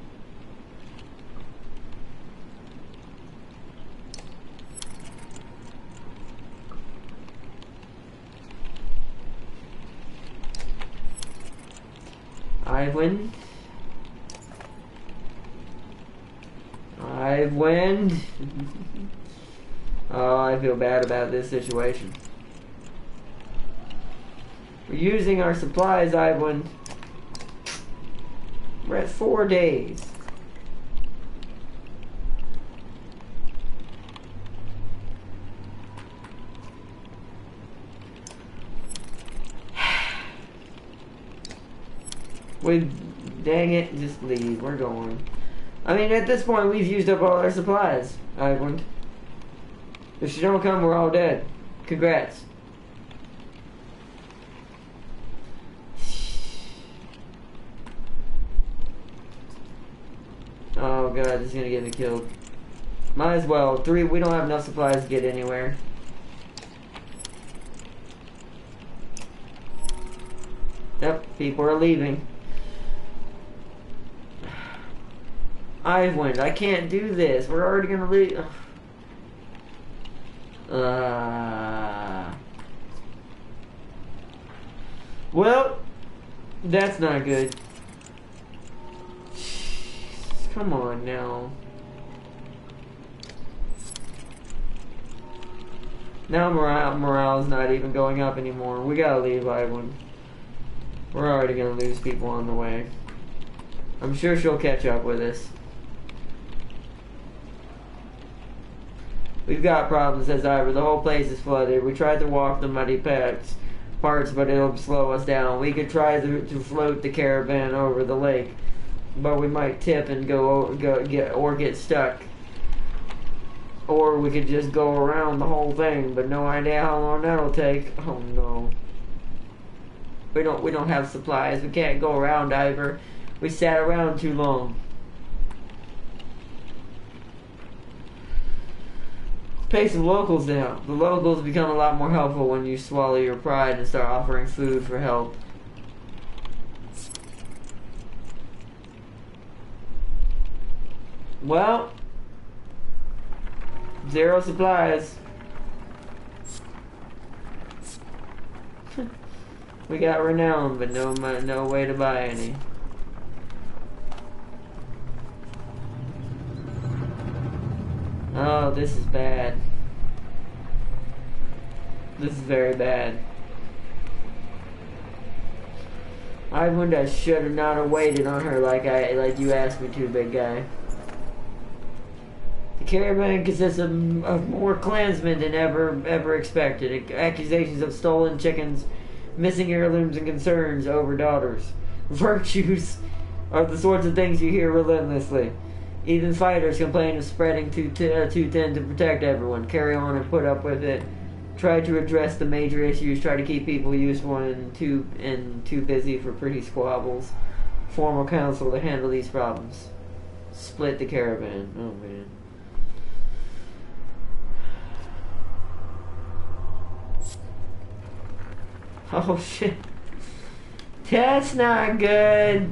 Ivan. Ivan. Oh, I feel bad about this situation. We're using our supplies, Ivan. We're at 4 days. Dang it, just leave. We're going. I mean, at this point, we've used up all our supplies, Ivan. If she don't come, we're all dead. Congrats. Oh god, this is gonna get me killed. Might as well. 3, we don't have enough supplies to get anywhere. Yep, people are leaving. Ivan, I can't do this. We're already gonna leave. Well, that's not good. Come on now. Now morale's not even going up anymore. We gotta leave, Ivan. We're already gonna lose people on the way. I'm sure she'll catch up with us. We've got problems, says Ivor. The whole place is flooded. We tried to walk the muddy parts, but it'll slow us down. We could try to float the caravan over the lake, but we might tip and get stuck. Or we could just go around the whole thing, but no idea how long that'll take. Oh no. We don't have supplies. We can't go around, Ivor. We sat around too long. Pay some locals down. The locals become a lot more helpful when you swallow your pride and start offering food for help. Well, 0 supplies. We got renown, but no way to buy any. Oh, this is bad. This is very bad. I should have not have waited on her like you asked me to, big guy. The caravan consists of more clansmen than ever expected. Accusations of stolen chickens, missing heirlooms, and concerns over daughters. virtues are the sorts of things you hear relentlessly. Even fighters complain of spreading too thin to protect everyone. Carry on and put up with it. Try to address the major issues. Try to keep people useful and too busy for pretty squabbles. Formal council to handle these problems. Split the caravan. Oh man. Oh shit. That's not good.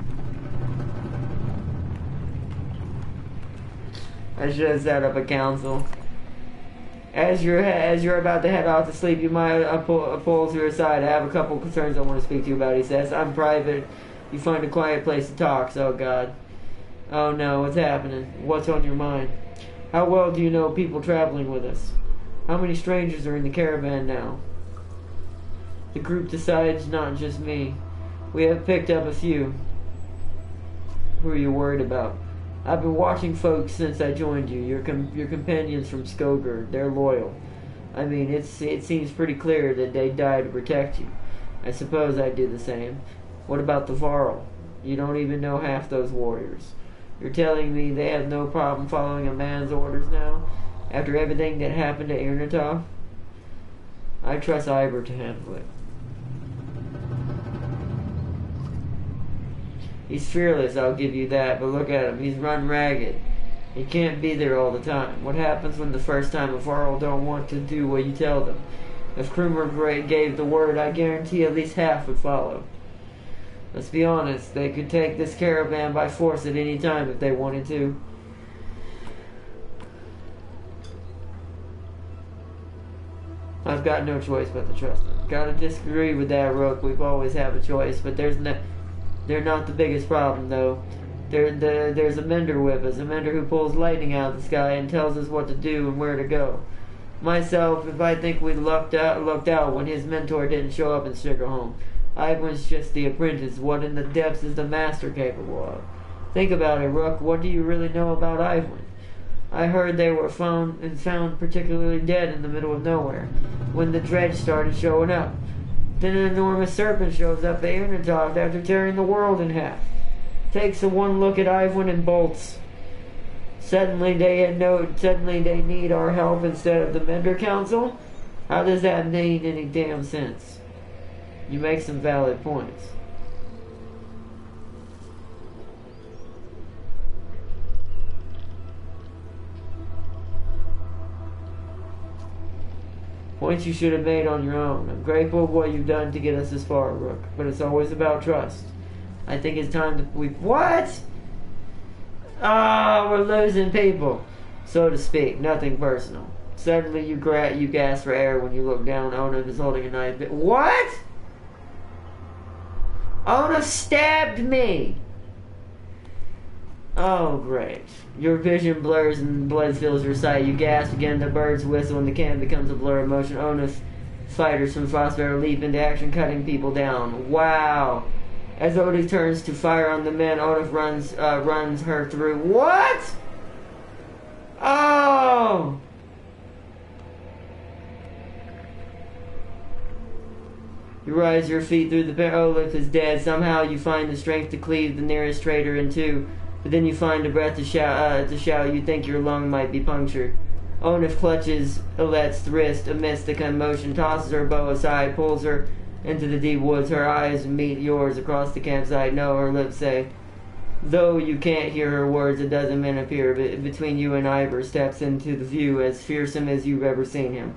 I should have set up a council. As you're about to head off to sleep, you might pull to your side. I have a couple concerns I want to speak to you about, he says. I'm private. You find a quiet place to talk. Oh God. Oh no, what's happening? What's on your mind? How well do you know people traveling with us? How many strangers are in the caravan now? The group decides, not just me. We have picked up a few. Who are you worried about? I've been watching folks since I joined you. Your companions from Skoger. They're loyal. I mean, it seems pretty clear that they die to protect you. I suppose I'd do the same. What about the Varl? You don't even know half those warriors. You're telling me they have no problem following a man's orders now? After everything that happened to Irnatov? I trust Ivor to handle it. He's fearless, I'll give you that, but look at him. He's run ragged. He can't be there all the time. What happens when the first time a Varl don't want to do what you tell them? If Krumer gave the word, I guarantee at least half would follow. Let's be honest, they could take this caravan by force at any time if they wanted to. I've got no choice but to trust them. Gotta disagree with that, Rook. We've always had a choice, but they're not the biggest problem, though. There's a mender with us, a mender who pulls lightning out of the sky and tells us what to do and where to go. Myself, if I think we lucked out when his mentor didn't show up in Sugarhome. Ivan's just the apprentice. What in the depths is the master capable of? Think about it, Rook. What do you really know about Ivan? I heard they were found particularly dead in the middle of nowhere when the dredge started showing up. Then an enormous serpent shows up at Irnatov after tearing the world in half. Takes a one look at Ivan and bolts. Suddenly they need our help instead of the Mender Council? How does that make any damn sense? You make some valid points. Points you should have made on your own. I'm grateful for what you've done to get us this far, Rook, but it's always about trust. I think it's time to... What? Ah, we're losing people. So to speak, nothing personal. Suddenly you gasp for air when you look down. Ona is holding a knife. What? Ona stabbed me! Oh, great. Your vision blurs and blood fills your sight. You gasp again, the birds whistle, and the camp becomes a blur of motion. Ona's fighters from Frostbearer leap into action, cutting people down. Wow. As Odie turns to fire on the men, Onif runs her through. What? Oh! You rise your feet through the bear. Olaf is dead. Somehow you find the strength to cleave the nearest traitor in two. But then you find a breath to shout. You think your lung might be punctured. Onif clutches Alette's wrist amidst the commotion, tosses her bow aside, pulls her into the deep woods. Her eyes meet yours across the campsite. No, her lips say. Though you can't hear her words, a dozen men appear. Between you and Ivor steps into the view, as fearsome as you've ever seen him.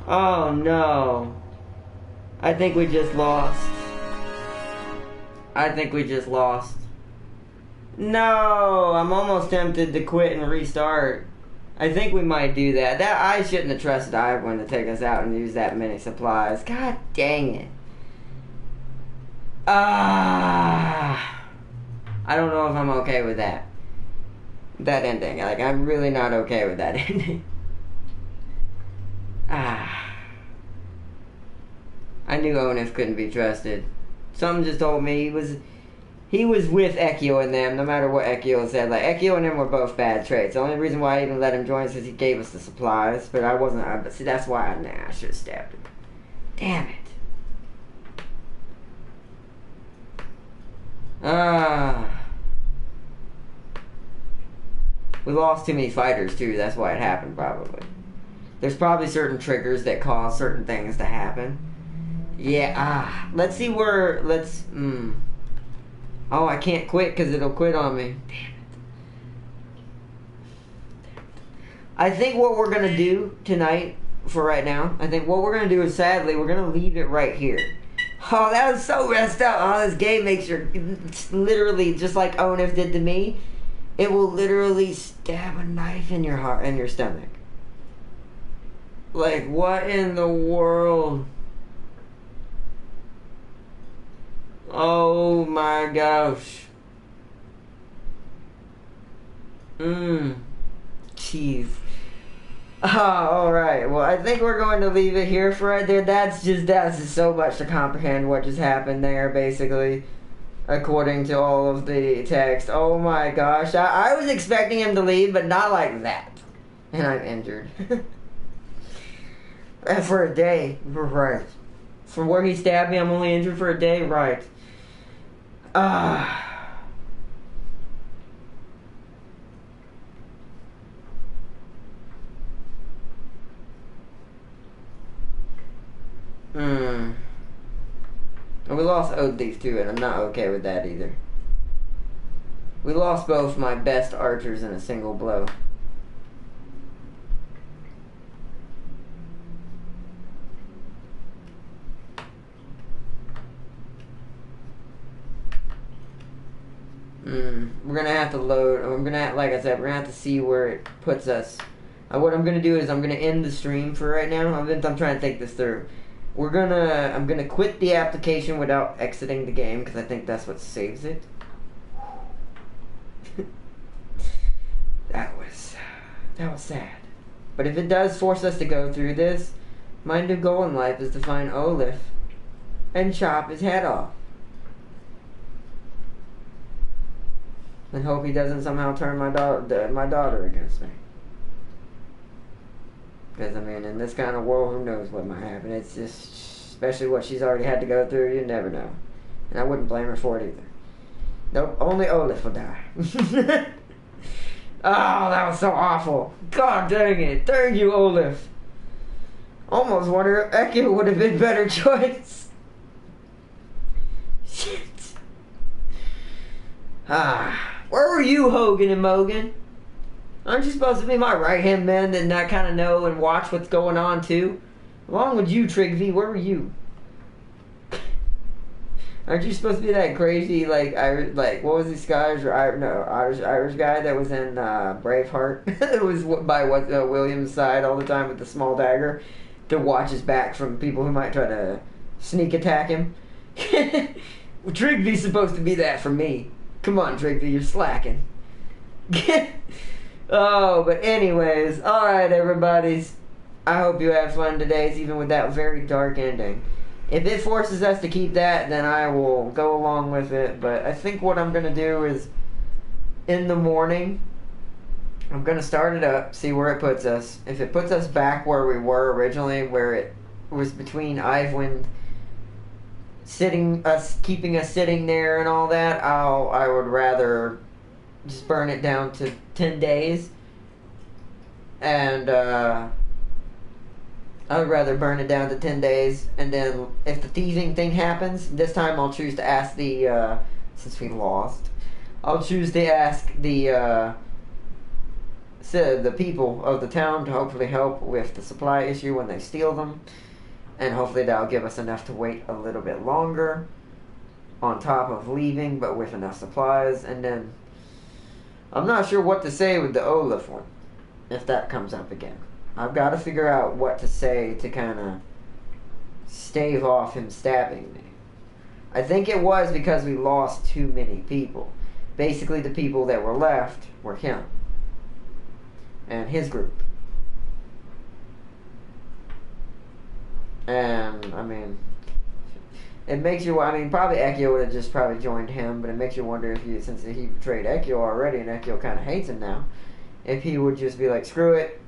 Oh no. I think we just lost. No, I'm almost tempted to quit and restart. I think we might do that. I shouldn't have trusted Ivan to take us out and use that many supplies. God dang it. I don't know if I'm okay with that. That ending. Like, I'm really not okay with that ending. I knew Onif couldn't be trusted. Something just told me he was with Ekio and them, no matter what Ekio said. Like, Ekio and them were both bad traits. The only reason why I even let him join is because he gave us the supplies. But I wasn't... see, that's why I should have stabbed him. Damn it. We lost too many fighters too. That's why it happened, probably. There's probably certain triggers that cause certain things to happen. Yeah, let's see where, Oh, I can't quit because it'll quit on me. Damn it. I think what we're going to do tonight, for right now, I think what we're going to do is, sadly, we're going to leave it right here. Oh, that was so messed up. Oh, this game makes your, literally, just like Onif did to me, it will literally stab a knife in your heart, in your stomach. Like, what in the world? Oh my gosh. Jeez. Alright. Well, I think we're going to leave it here for right there. That's just so much to comprehend what just happened there, basically. According to all of the text. Oh my gosh. I was expecting him to leave, but not like that. And I'm injured. For a day. Right. For where he stabbed me, I'm only injured for a day? Right. And we lost Odleaf too, and I'm not okay with that either. We lost both my best archers in a single blow. We're gonna have to load. I'm gonna, like I said, we're gonna have to see where it puts us. What I'm gonna do is I'm gonna end the stream for right now. I'm trying to think this through. I'm gonna quit the application without exiting the game because I think that's what saves it. That was sad. But if it does force us to go through this, my new goal in life is to find Olaf and chop his head off. And hope he doesn't somehow turn my daughter against me. Because, I mean, in this kind of world, who knows what might happen. It's just, especially what she's already had to go through, you never know. And I wouldn't blame her for it either. Nope, only Olaf will die. Oh, that was so awful. God dang it. Dang you, Olaf. Almost wonder if Ekio would have been a better choice. Shit. Where were you, Hogan and Mogan? Aren't you supposed to be my right-hand man that not kind of know and watch what's going on, too? Along with you, Trigby, where were you? Aren't you supposed to be that crazy, like what was this guy's, Irish guy that was in Braveheart? It was by William's side all the time with the small dagger to watch his back from people who might try to sneak attack him. Well, Trigby's supposed to be that for me. Come on, Trigby, you're slacking. Oh, but anyways, alright, everybody's. I hope you have fun today, even with that very dark ending. If it forces us to keep that, then I will go along with it. But I think what I'm going to do is, in the morning, I'm going to start it up, see where it puts us. If it puts us back where we were originally, where it was between Icewind keeping us sitting there and all that, I would rather just burn it down to 10 days. And, I would rather burn it down to 10 days, and then if the thieving thing happens, this time I'll choose to ask since we lost, I'll choose to ask the people of the town to hopefully help with the supply issue when they steal them, and hopefully that'll give us enough to wait a little bit longer, on top of leaving, but with enough supplies, and then, I'm not sure what to say with the Olaf one, if that comes up again. I've got to figure out what to say to kind of stave off him stabbing me. I think it was because we lost too many people. Basically, the people that were left were him and his group. And, I mean, it makes you, I mean, probably Ekio would have just probably joined him, but it makes you wonder if since he betrayed Ekio already and Ekio kind of hates him now, if he would just be like, screw it.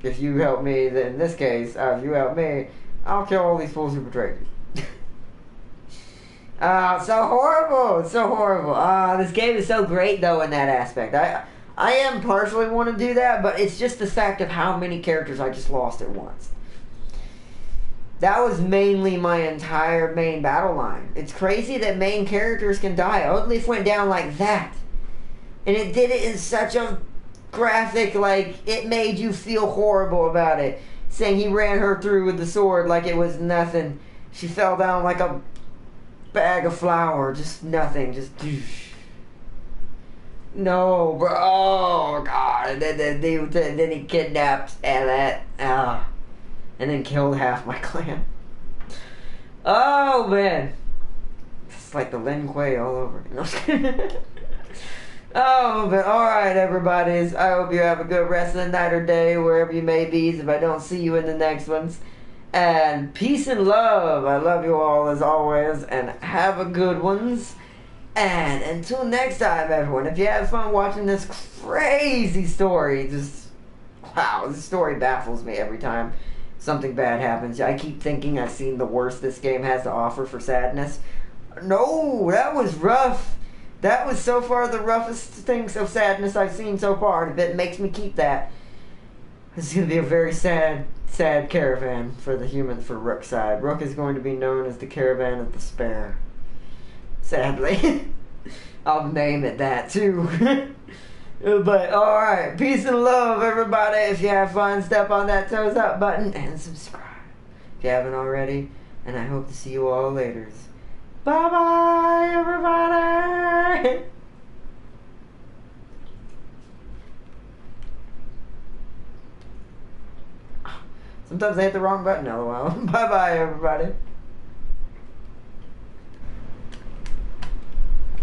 If you help me, then in this case, if you help me, I'll kill all these fools who betrayed you. So horrible, so horrible. This game is so great though in that aspect. I am partially want to do that, but it's just the fact of how many characters I just lost at once. That was mainly my entire main battle line. It's crazy that main characters can die. Oddleif went down like that. And it did it in such a graphic, like, it made you feel horrible about it. Saying he ran her through with the sword like it was nothing. She fell down like a bag of flour. Just nothing. Just... No, bro. Oh, God. Then he kidnapped Annette. And then killed half my clan. Oh, man. It's like the Lin Kuei all over. No, oh, but alright, everybody. I hope you have a good rest of the night or day, wherever you may be, if I don't see you in the next ones. And peace and love. I love you all as always, and have a good ones. And until next time, everyone, if you have fun watching this crazy story, just, wow, this story baffles me every time something bad happens. I keep thinking I've seen the worst this game has to offer for sadness. No, that was rough. That was so far the roughest things of sadness I've seen so far. That makes me keep that. This is going to be a very sad caravan for Rook's side. Rook is going to be known as the Caravan of Despair. Sadly. I'll name it that too. But alright, peace and love, everybody. If you have fun, step on that toes up button and subscribe if you haven't already. And I hope to see you all later. Bye bye, everybody. Sometimes I hit the wrong button, lol. Bye bye, everybody.